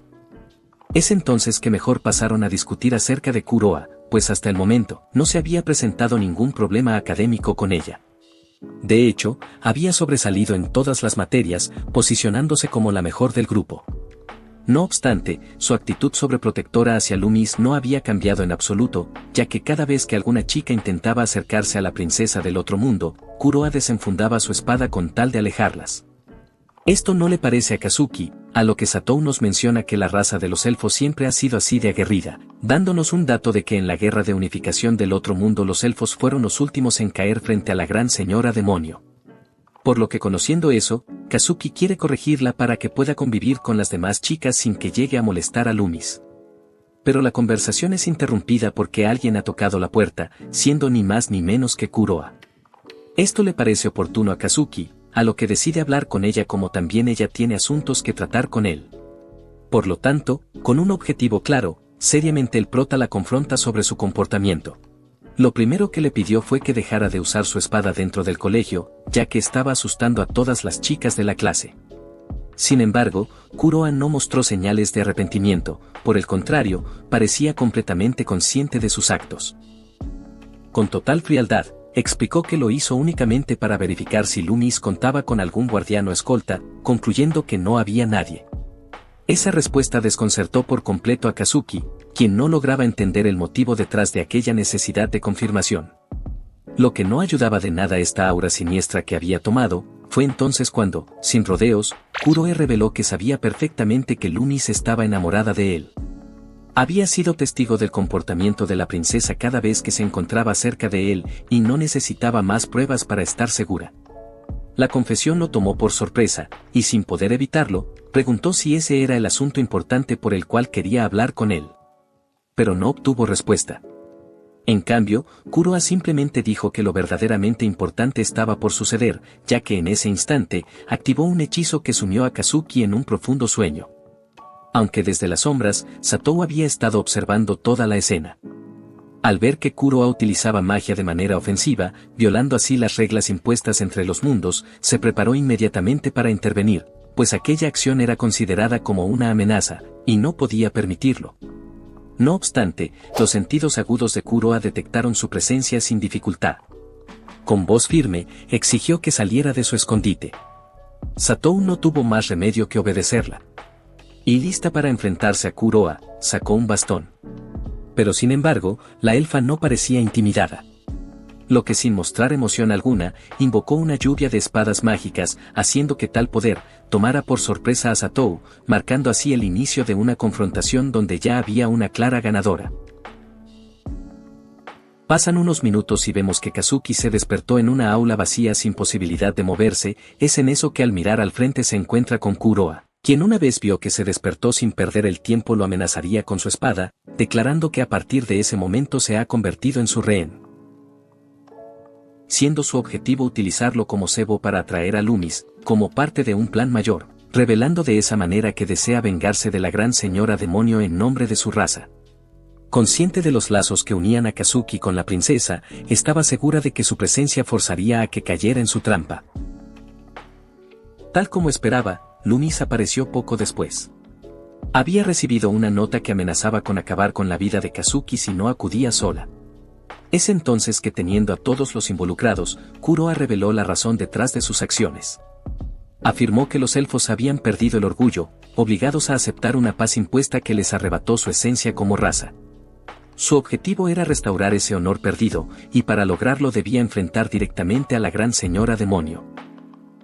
Es entonces que mejor pasaron a discutir acerca de Kuroa, pues hasta el momento no se había presentado ningún problema académico con ella. De hecho, había sobresalido en todas las materias, posicionándose como la mejor del grupo. No obstante, su actitud sobreprotectora hacia Loomis no había cambiado en absoluto, ya que cada vez que alguna chica intentaba acercarse a la princesa del otro mundo, Kuroa desenfundaba su espada con tal de alejarlas. Esto no le parece a Kazuki, a lo que Satou nos menciona que la raza de los elfos siempre ha sido así de aguerrida, dándonos un dato de que en la guerra de unificación del otro mundo los elfos fueron los últimos en caer frente a la Gran Señora Demonio. Por lo que conociendo eso, Kazuki quiere corregirla para que pueda convivir con las demás chicas sin que llegue a molestar a Loomis. Pero la conversación es interrumpida porque alguien ha tocado la puerta, siendo ni más ni menos que Kuroa. Esto le parece oportuno a Kazuki, a lo que decide hablar con ella como también ella tiene asuntos que tratar con él. Por lo tanto, con un objetivo claro, seriamente el prota la confronta sobre su comportamiento. Lo primero que le pidió fue que dejara de usar su espada dentro del colegio, ya que estaba asustando a todas las chicas de la clase. Sin embargo, Kuroa no mostró señales de arrepentimiento, por el contrario, parecía completamente consciente de sus actos. Con total frialdad, explicó que lo hizo únicamente para verificar si Loomis contaba con algún guardián o escolta, concluyendo que no había nadie. Esa respuesta desconcertó por completo a Kazuki, quien no lograba entender el motivo detrás de aquella necesidad de confirmación. Lo que no ayudaba de nada esta aura siniestra que había tomado, fue entonces cuando, sin rodeos, Kuroe reveló que sabía perfectamente que Loomis estaba enamorada de él. Había sido testigo del comportamiento de la princesa cada vez que se encontraba cerca de él y no necesitaba más pruebas para estar segura. La confesión lo tomó por sorpresa, y sin poder evitarlo, preguntó si ese era el asunto importante por el cual quería hablar con él. Pero no obtuvo respuesta. En cambio, Kuroa simplemente dijo que lo verdaderamente importante estaba por suceder, ya que en ese instante, activó un hechizo que sumió a Kazuki en un profundo sueño. Aunque desde las sombras, Satou había estado observando toda la escena. Al ver que Kuroa utilizaba magia de manera ofensiva, violando así las reglas impuestas entre los mundos, se preparó inmediatamente para intervenir, pues aquella acción era considerada como una amenaza, y no podía permitirlo. No obstante, los sentidos agudos de Kuroa detectaron su presencia sin dificultad. Con voz firme, exigió que saliera de su escondite. Satou no tuvo más remedio que obedecerla. Y lista para enfrentarse a Kuroa, sacó un bastón. Pero sin embargo, la elfa no parecía intimidada. Lo que sin mostrar emoción alguna, invocó una lluvia de espadas mágicas, haciendo que tal poder tomara por sorpresa a Satou, marcando así el inicio de una confrontación donde ya había una clara ganadora. Pasan unos minutos y vemos que Kazuki se despertó en una aula vacía sin posibilidad de moverse. Es en eso que al mirar al frente se encuentra con Kuroa, quien una vez vio que se despertó sin perder el tiempo lo amenazaría con su espada, declarando que a partir de ese momento se ha convertido en su rehén, siendo su objetivo utilizarlo como cebo para atraer a Loomis, como parte de un plan mayor, revelando de esa manera que desea vengarse de la gran señora demonio en nombre de su raza. Consciente de los lazos que unían a Kazuki con la princesa, estaba segura de que su presencia forzaría a que cayera en su trampa. Tal como esperaba, Loomis apareció poco después. Había recibido una nota que amenazaba con acabar con la vida de Kazuki si no acudía sola. Es entonces que, teniendo a todos los involucrados, Kuroa reveló la razón detrás de sus acciones. Afirmó que los elfos habían perdido el orgullo, obligados a aceptar una paz impuesta que les arrebató su esencia como raza. Su objetivo era restaurar ese honor perdido, y para lograrlo debía enfrentar directamente a la gran señora demonio.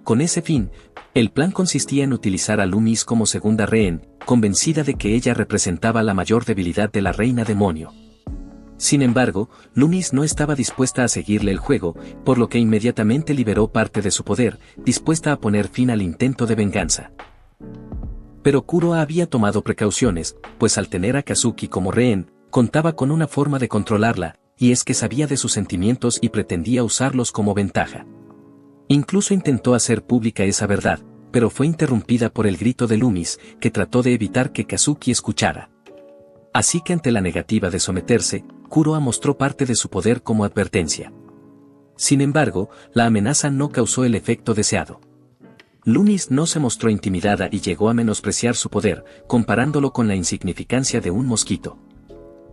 Con ese fin, el plan consistía en utilizar a Loomis como segunda rehén, convencida de que ella representaba la mayor debilidad de la reina demonio. Sin embargo, Loomis no estaba dispuesta a seguirle el juego, por lo que inmediatamente liberó parte de su poder, dispuesta a poner fin al intento de venganza. Pero Kuroa había tomado precauciones, pues al tener a Kazuki como rehén, contaba con una forma de controlarla, y es que sabía de sus sentimientos y pretendía usarlos como ventaja. Incluso intentó hacer pública esa verdad, pero fue interrumpida por el grito de Loomis, que trató de evitar que Kazuki escuchara. Así que ante la negativa de someterse, Kuroa mostró parte de su poder como advertencia. Sin embargo, la amenaza no causó el efecto deseado. Loomis no se mostró intimidada y llegó a menospreciar su poder, comparándolo con la insignificancia de un mosquito.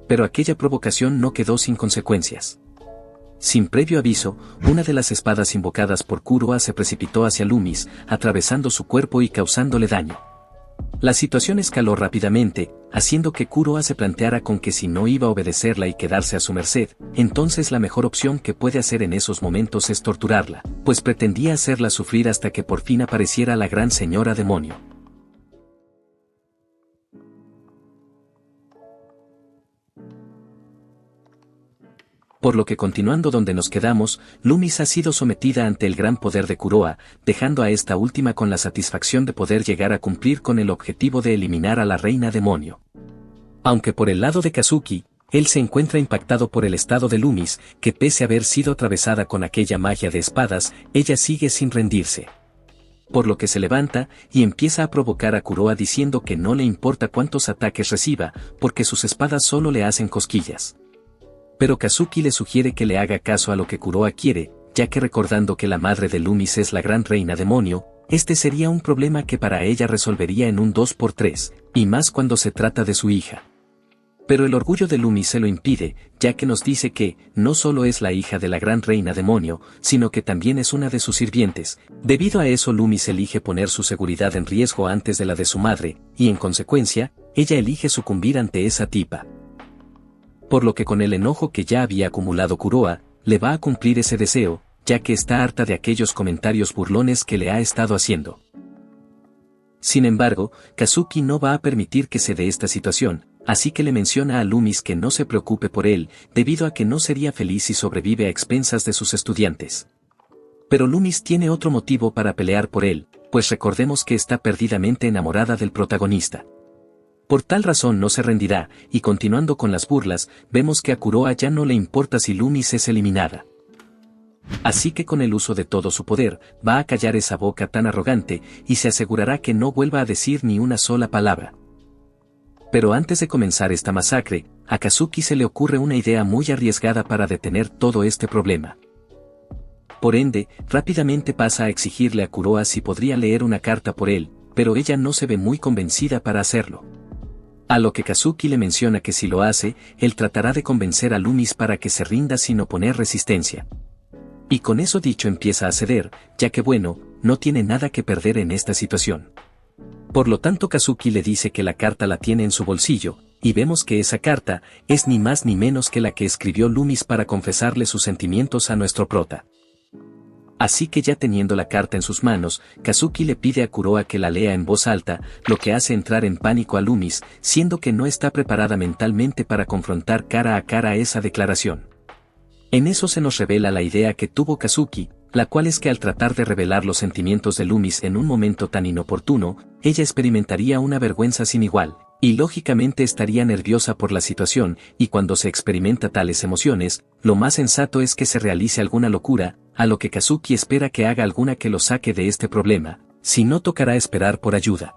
Pero aquella provocación no quedó sin consecuencias. Sin previo aviso, una de las espadas invocadas por Kuroa se precipitó hacia Loomis, atravesando su cuerpo y causándole daño. La situación escaló rápidamente, haciendo que Kuroa se planteara con que si no iba a obedecerla y quedarse a su merced, entonces la mejor opción que puede hacer en esos momentos es torturarla, pues pretendía hacerla sufrir hasta que por fin apareciera la gran señora demonio. Por lo que continuando donde nos quedamos, Loomis ha sido sometida ante el gran poder de Kuroa, dejando a esta última con la satisfacción de poder llegar a cumplir con el objetivo de eliminar a la reina demonio. Aunque por el lado de Kazuki, él se encuentra impactado por el estado de Loomis, que pese a haber sido atravesada con aquella magia de espadas, ella sigue sin rendirse. Por lo que se levanta y empieza a provocar a Kuroa diciendo que no le importa cuántos ataques reciba, porque sus espadas solo le hacen cosquillas. Pero Kazuki le sugiere que le haga caso a lo que Kuroa quiere, ya que recordando que la madre de Loomis es la gran reina demonio, este sería un problema que para ella resolvería en un 2x3, y más cuando se trata de su hija. Pero el orgullo de Loomis se lo impide, ya que nos dice que no solo es la hija de la gran reina demonio, sino que también es una de sus sirvientes. Debido a eso Loomis elige poner su seguridad en riesgo antes de la de su madre, y en consecuencia, ella elige sucumbir ante esa tipa. Por lo que con el enojo que ya había acumulado Kuroa, le va a cumplir ese deseo, ya que está harta de aquellos comentarios burlones que le ha estado haciendo. Sin embargo, Kazuki no va a permitir que se dé esta situación, así que le menciona a Loomis que no se preocupe por él, debido a que no sería feliz si sobrevive a expensas de sus estudiantes. Pero Loomis tiene otro motivo para pelear por él, pues recordemos que está perdidamente enamorada del protagonista. Por tal razón no se rendirá, y continuando con las burlas, vemos que a Kuroa ya no le importa si Loomis es eliminada. Así que con el uso de todo su poder, va a callar esa boca tan arrogante, y se asegurará que no vuelva a decir ni una sola palabra. Pero antes de comenzar esta masacre, a Kazuki se le ocurre una idea muy arriesgada para detener todo este problema. Por ende, rápidamente pasa a exigirle a Kuroa si podría leer una carta por él, pero ella no se ve muy convencida para hacerlo. A lo que Kazuki le menciona que si lo hace, él tratará de convencer a Loomis para que se rinda sin oponer resistencia. Y con eso dicho empieza a ceder, ya que bueno, no tiene nada que perder en esta situación. Por lo tanto Kazuki le dice que la carta la tiene en su bolsillo, y vemos que esa carta es ni más ni menos que la que escribió Loomis para confesarle sus sentimientos a nuestro prota. Así que ya teniendo la carta en sus manos, Kazuki le pide a Kuroa que la lea en voz alta, lo que hace entrar en pánico a Loomis, siendo que no está preparada mentalmente para confrontar cara a cara esa declaración. En eso se nos revela la idea que tuvo Kazuki, la cual es que al tratar de revelar los sentimientos de Loomis en un momento tan inoportuno, ella experimentaría una vergüenza sin igual, y lógicamente estaría nerviosa por la situación, y cuando se experimenta tales emociones, lo más sensato es que se realice alguna locura, a lo que Kazuki espera que haga alguna que lo saque de este problema, si no tocará esperar por ayuda.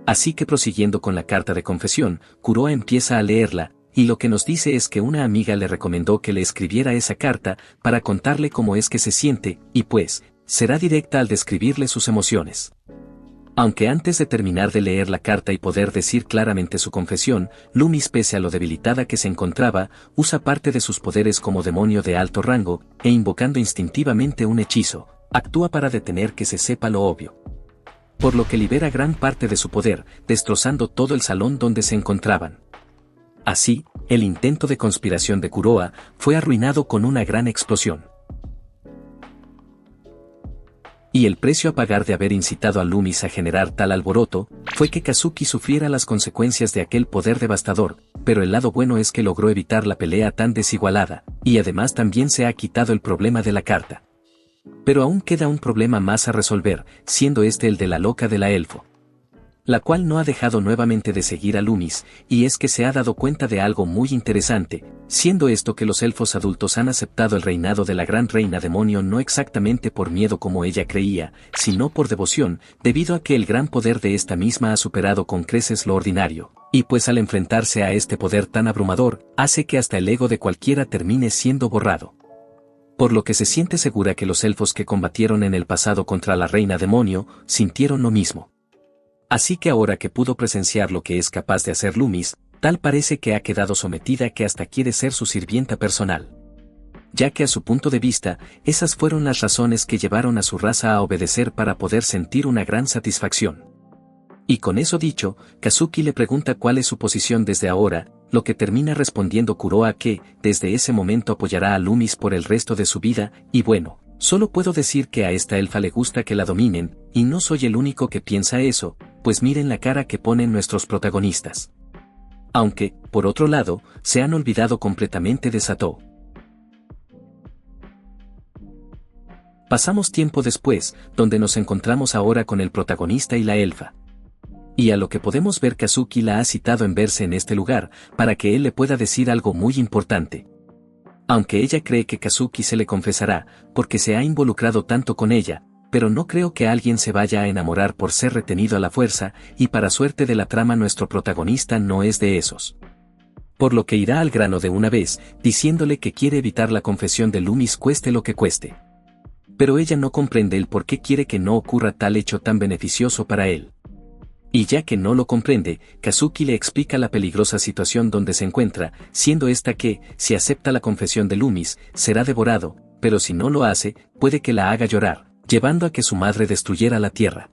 Así que prosiguiendo con la carta de confesión, Kuroa empieza a leerla, y lo que nos dice es que una amiga le recomendó que le escribiera esa carta para contarle cómo es que se siente, y pues, será directa al describirle sus emociones. Aunque antes de terminar de leer la carta y poder decir claramente su confesión, Loomis, pese a lo debilitada que se encontraba, usa parte de sus poderes como demonio de alto rango, e invocando instintivamente un hechizo, actúa para detener que se sepa lo obvio. Por lo que libera gran parte de su poder, destrozando todo el salón donde se encontraban. Así, el intento de conspiración de Kuroa fue arruinado con una gran explosión. Y el precio a pagar de haber incitado a Loomis a generar tal alboroto, fue que Kazuki sufriera las consecuencias de aquel poder devastador, pero el lado bueno es que logró evitar la pelea tan desigualada, y además también se ha quitado el problema de la carta. Pero aún queda un problema más a resolver, siendo este el de la loca de la elfo, la cual no ha dejado nuevamente de seguir a Loomis, y es que se ha dado cuenta de algo muy interesante, siendo esto que los elfos adultos han aceptado el reinado de la gran reina demonio no exactamente por miedo como ella creía, sino por devoción, debido a que el gran poder de esta misma ha superado con creces lo ordinario, y pues al enfrentarse a este poder tan abrumador, hace que hasta el ego de cualquiera termine siendo borrado. Por lo que se siente segura que los elfos que combatieron en el pasado contra la reina demonio, sintieron lo mismo. Así que ahora que pudo presenciar lo que es capaz de hacer Loomis, tal parece que ha quedado sometida que hasta quiere ser su sirvienta personal. Ya que a su punto de vista, esas fueron las razones que llevaron a su raza a obedecer para poder sentir una gran satisfacción. Y con eso dicho, Kazuki le pregunta cuál es su posición desde ahora, lo que termina respondiendo Kuroa que, desde ese momento apoyará a Loomis por el resto de su vida, y bueno, solo puedo decir que a esta elfa le gusta que la dominen, y no soy el único que piensa eso, pues miren la cara que ponen nuestros protagonistas. Aunque, por otro lado, se han olvidado completamente de Satou. Pasamos tiempo después, donde nos encontramos ahora con el protagonista y la elfa. Y a lo que podemos ver, Kazuki la ha citado en verse en este lugar, para que él le pueda decir algo muy importante. Aunque ella cree que Kazuki se le confesará, porque se ha involucrado tanto con ella, pero no creo que alguien se vaya a enamorar por ser retenido a la fuerza, y para suerte de la trama nuestro protagonista no es de esos. Por lo que irá al grano de una vez, diciéndole que quiere evitar la confesión de Loomis cueste lo que cueste. Pero ella no comprende el por qué quiere que no ocurra tal hecho tan beneficioso para él. Y ya que no lo comprende, Kazuki le explica la peligrosa situación donde se encuentra, siendo esta que, si acepta la confesión de Loomis, será devorado, pero si no lo hace, puede que la haga llorar, llevando a que su madre destruyera la tierra.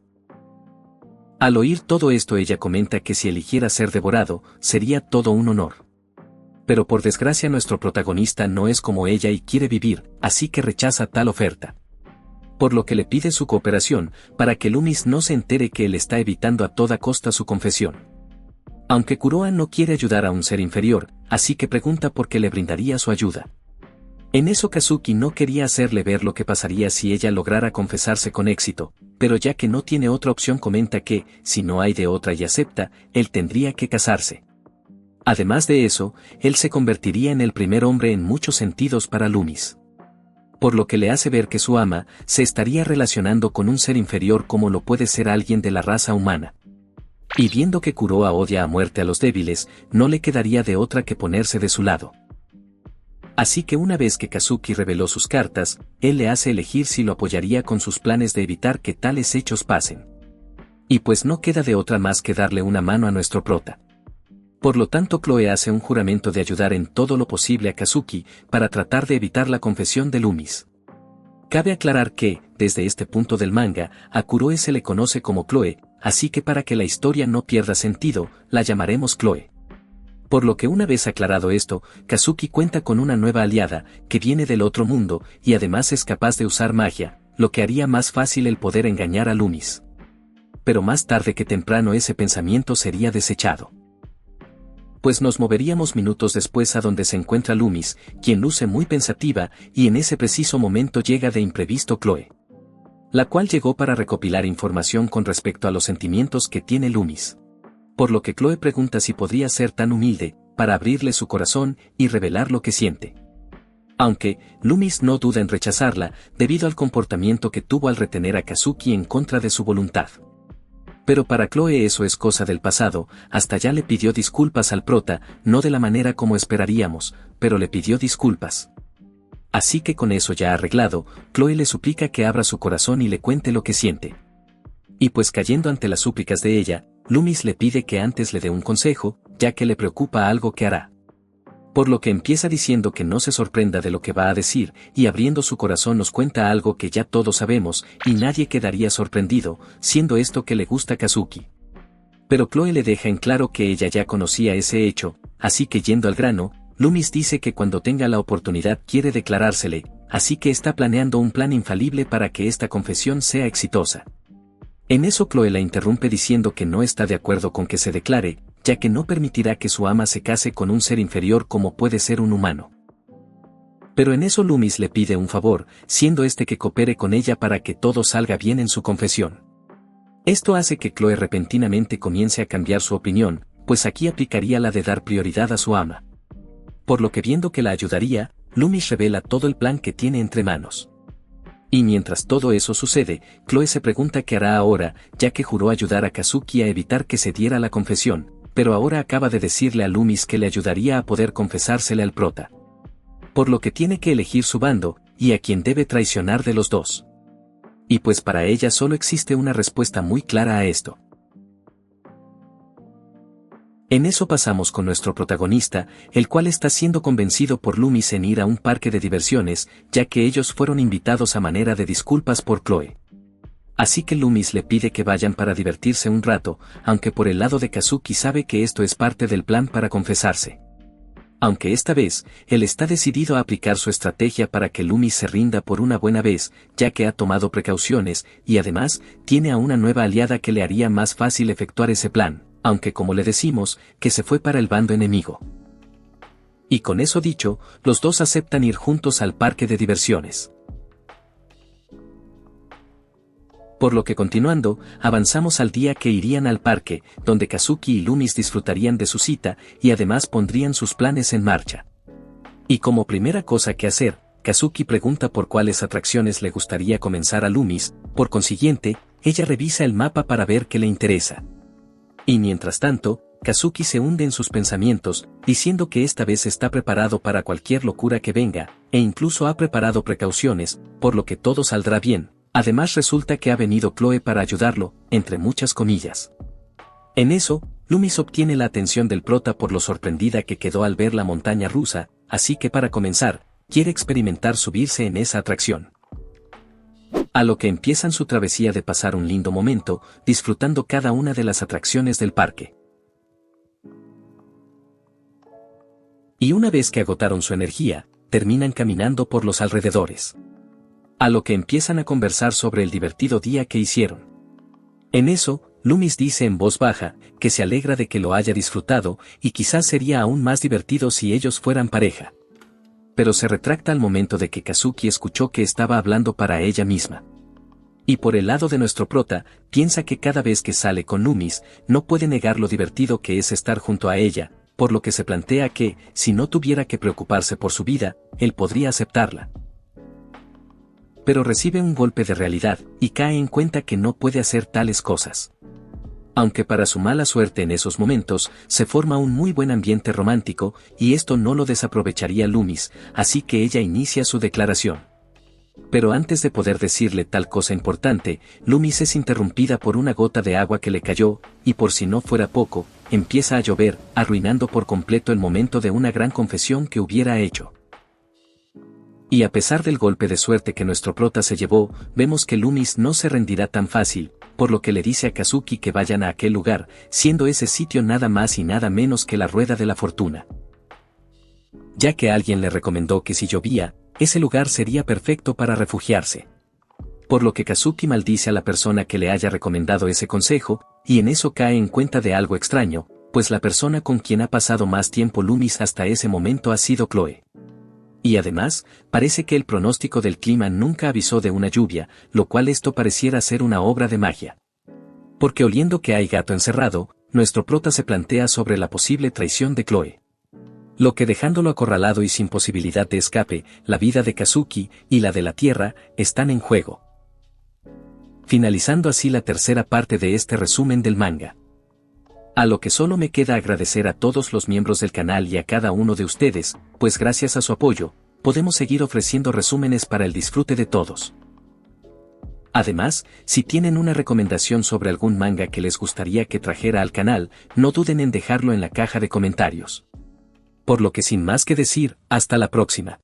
Al oír todo esto ella comenta que si eligiera ser devorado, sería todo un honor. Pero por desgracia nuestro protagonista no es como ella y quiere vivir, así que rechaza tal oferta. Por lo que le pide su cooperación, para que Loomis no se entere que él está evitando a toda costa su confesión. Aunque Kuroa no quiere ayudar a un ser inferior, así que pregunta por qué le brindaría su ayuda. En eso Kazuki no quería hacerle ver lo que pasaría si ella lograra confesarse con éxito, pero ya que no tiene otra opción comenta que, si no hay de otra y acepta, él tendría que casarse. Además de eso, él se convertiría en el primer hombre en muchos sentidos para Loomis. Por lo que le hace ver que su ama se estaría relacionando con un ser inferior como lo puede ser alguien de la raza humana. Y viendo que Kuroa odia a muerte a los débiles, no le quedaría de otra que ponerse de su lado. Así que una vez que Kazuki reveló sus cartas, él le hace elegir si lo apoyaría con sus planes de evitar que tales hechos pasen. Y pues no queda de otra más que darle una mano a nuestro prota. Por lo tanto Chloe hace un juramento de ayudar en todo lo posible a Kazuki, para tratar de evitar la confesión de Loomis. Cabe aclarar que, desde este punto del manga, a Kuroe se le conoce como Chloe, así que para que la historia no pierda sentido, la llamaremos Chloe. Por lo que una vez aclarado esto, Kazuki cuenta con una nueva aliada, que viene del otro mundo, y además es capaz de usar magia, lo que haría más fácil el poder engañar a Loomis. Pero más tarde que temprano ese pensamiento sería desechado. Pues nos moveríamos minutos después a donde se encuentra Loomis, quien luce muy pensativa, y en ese preciso momento llega de imprevisto Chloe. La cual llegó para recopilar información con respecto a los sentimientos que tiene Loomis. Por lo que Chloe pregunta si podría ser tan humilde, para abrirle su corazón y revelar lo que siente. Aunque, Loomis no duda en rechazarla, debido al comportamiento que tuvo al retener a Kazuki en contra de su voluntad. Pero para Chloe eso es cosa del pasado, hasta ya le pidió disculpas al prota, no de la manera como esperaríamos, pero le pidió disculpas. Así que con eso ya arreglado, Chloe le suplica que abra su corazón y le cuente lo que siente. Y pues cayendo ante las súplicas de ella, Loomis le pide que antes le dé un consejo, ya que le preocupa algo que hará. Por lo que empieza diciendo que no se sorprenda de lo que va a decir, y abriendo su corazón nos cuenta algo que ya todos sabemos, y nadie quedaría sorprendido, siendo esto que le gusta a Kazuki. Pero Chloe le deja en claro que ella ya conocía ese hecho, así que yendo al grano, Loomis dice que cuando tenga la oportunidad quiere declarársele, así que está planeando un plan infalible para que esta confesión sea exitosa. En eso Chloe la interrumpe diciendo que no está de acuerdo con que se declare, ya que no permitirá que su ama se case con un ser inferior como puede ser un humano. Pero en eso Loomis le pide un favor, siendo este que coopere con ella para que todo salga bien en su confesión. Esto hace que Chloe repentinamente comience a cambiar su opinión, pues aquí aplicaría la de dar prioridad a su ama. Por lo que viendo que la ayudaría, Loomis revela todo el plan que tiene entre manos. Y mientras todo eso sucede, Chloe se pregunta qué hará ahora, ya que juró ayudar a Kazuki a evitar que se diera la confesión, pero ahora acaba de decirle a Loomis que le ayudaría a poder confesársele al prota. Por lo que tiene que elegir su bando, y a quien debe traicionar de los dos. Y pues para ella solo existe una respuesta muy clara a esto. En eso pasamos con nuestro protagonista, el cual está siendo convencido por Loomis en ir a un parque de diversiones, ya que ellos fueron invitados a manera de disculpas por Chloe. Así que Loomis le pide que vayan para divertirse un rato, aunque por el lado de Kazuki sabe que esto es parte del plan para confesarse. Aunque esta vez, él está decidido a aplicar su estrategia para que Loomis se rinda por una buena vez, ya que ha tomado precauciones, y además, tiene a una nueva aliada que le haría más fácil efectuar ese plan, aunque como le decimos, que se fue para el bando enemigo. Y con eso dicho, los dos aceptan ir juntos al parque de diversiones. Por lo que continuando, avanzamos al día que irían al parque, donde Kazuki y Loomis disfrutarían de su cita y además pondrían sus planes en marcha. Y como primera cosa que hacer, Kazuki pregunta por cuáles atracciones le gustaría comenzar a Loomis, por consiguiente, ella revisa el mapa para ver qué le interesa. Y mientras tanto, Kazuki se hunde en sus pensamientos, diciendo que esta vez está preparado para cualquier locura que venga, e incluso ha preparado precauciones, por lo que todo saldrá bien. Además resulta que ha venido Chloe para ayudarlo, entre muchas comillas. En eso, Loomis obtiene la atención del prota por lo sorprendida que quedó al ver la montaña rusa, así que para comenzar, quiere experimentar subirse en esa atracción. A lo que empiezan su travesía de pasar un lindo momento, disfrutando cada una de las atracciones del parque. Y una vez que agotaron su energía, terminan caminando por los alrededores. A lo que empiezan a conversar sobre el divertido día que hicieron. En eso, Loomis dice en voz baja, que se alegra de que lo haya disfrutado, y quizás sería aún más divertido si ellos fueran pareja. Pero se retracta al momento de que Kazuki escuchó que estaba hablando para ella misma. Y por el lado de nuestro prota, piensa que cada vez que sale con Loomis, no puede negar lo divertido que es estar junto a ella, por lo que se plantea que, si no tuviera que preocuparse por su vida, él podría aceptarla. Pero recibe un golpe de realidad, y cae en cuenta que no puede hacer tales cosas. Aunque para su mala suerte en esos momentos, se forma un muy buen ambiente romántico, y esto no lo desaprovecharía Loomis, así que ella inicia su declaración. Pero antes de poder decirle tal cosa importante, Loomis es interrumpida por una gota de agua que le cayó, y por si no fuera poco, empieza a llover, arruinando por completo el momento de una gran confesión que hubiera hecho. Y a pesar del golpe de suerte que nuestro prota se llevó, vemos que Loomis no se rendirá tan fácil, por lo que le dice a Kazuki que vayan a aquel lugar, siendo ese sitio nada más y nada menos que la Rueda de la Fortuna. Ya que alguien le recomendó que si llovía, ese lugar sería perfecto para refugiarse. Por lo que Kazuki maldice a la persona que le haya recomendado ese consejo, y en eso cae en cuenta de algo extraño, pues la persona con quien ha pasado más tiempo Loomis hasta ese momento ha sido Chloe. Y además, parece que el pronóstico del clima nunca avisó de una lluvia, lo cual esto pareciera ser una obra de magia. Porque oliendo que hay gato encerrado, nuestro prota se plantea sobre la posible traición de Chloe. Lo que dejándolo acorralado y sin posibilidad de escape, la vida de Kazuki y la de la Tierra están en juego. Finalizando así la tercera parte de este resumen del manga. A lo que solo me queda agradecer a todos los miembros del canal y a cada uno de ustedes, pues gracias a su apoyo, podemos seguir ofreciendo resúmenes para el disfrute de todos. Además, si tienen una recomendación sobre algún manga que les gustaría que trajera al canal, no duden en dejarlo en la caja de comentarios. Por lo que sin más que decir, hasta la próxima.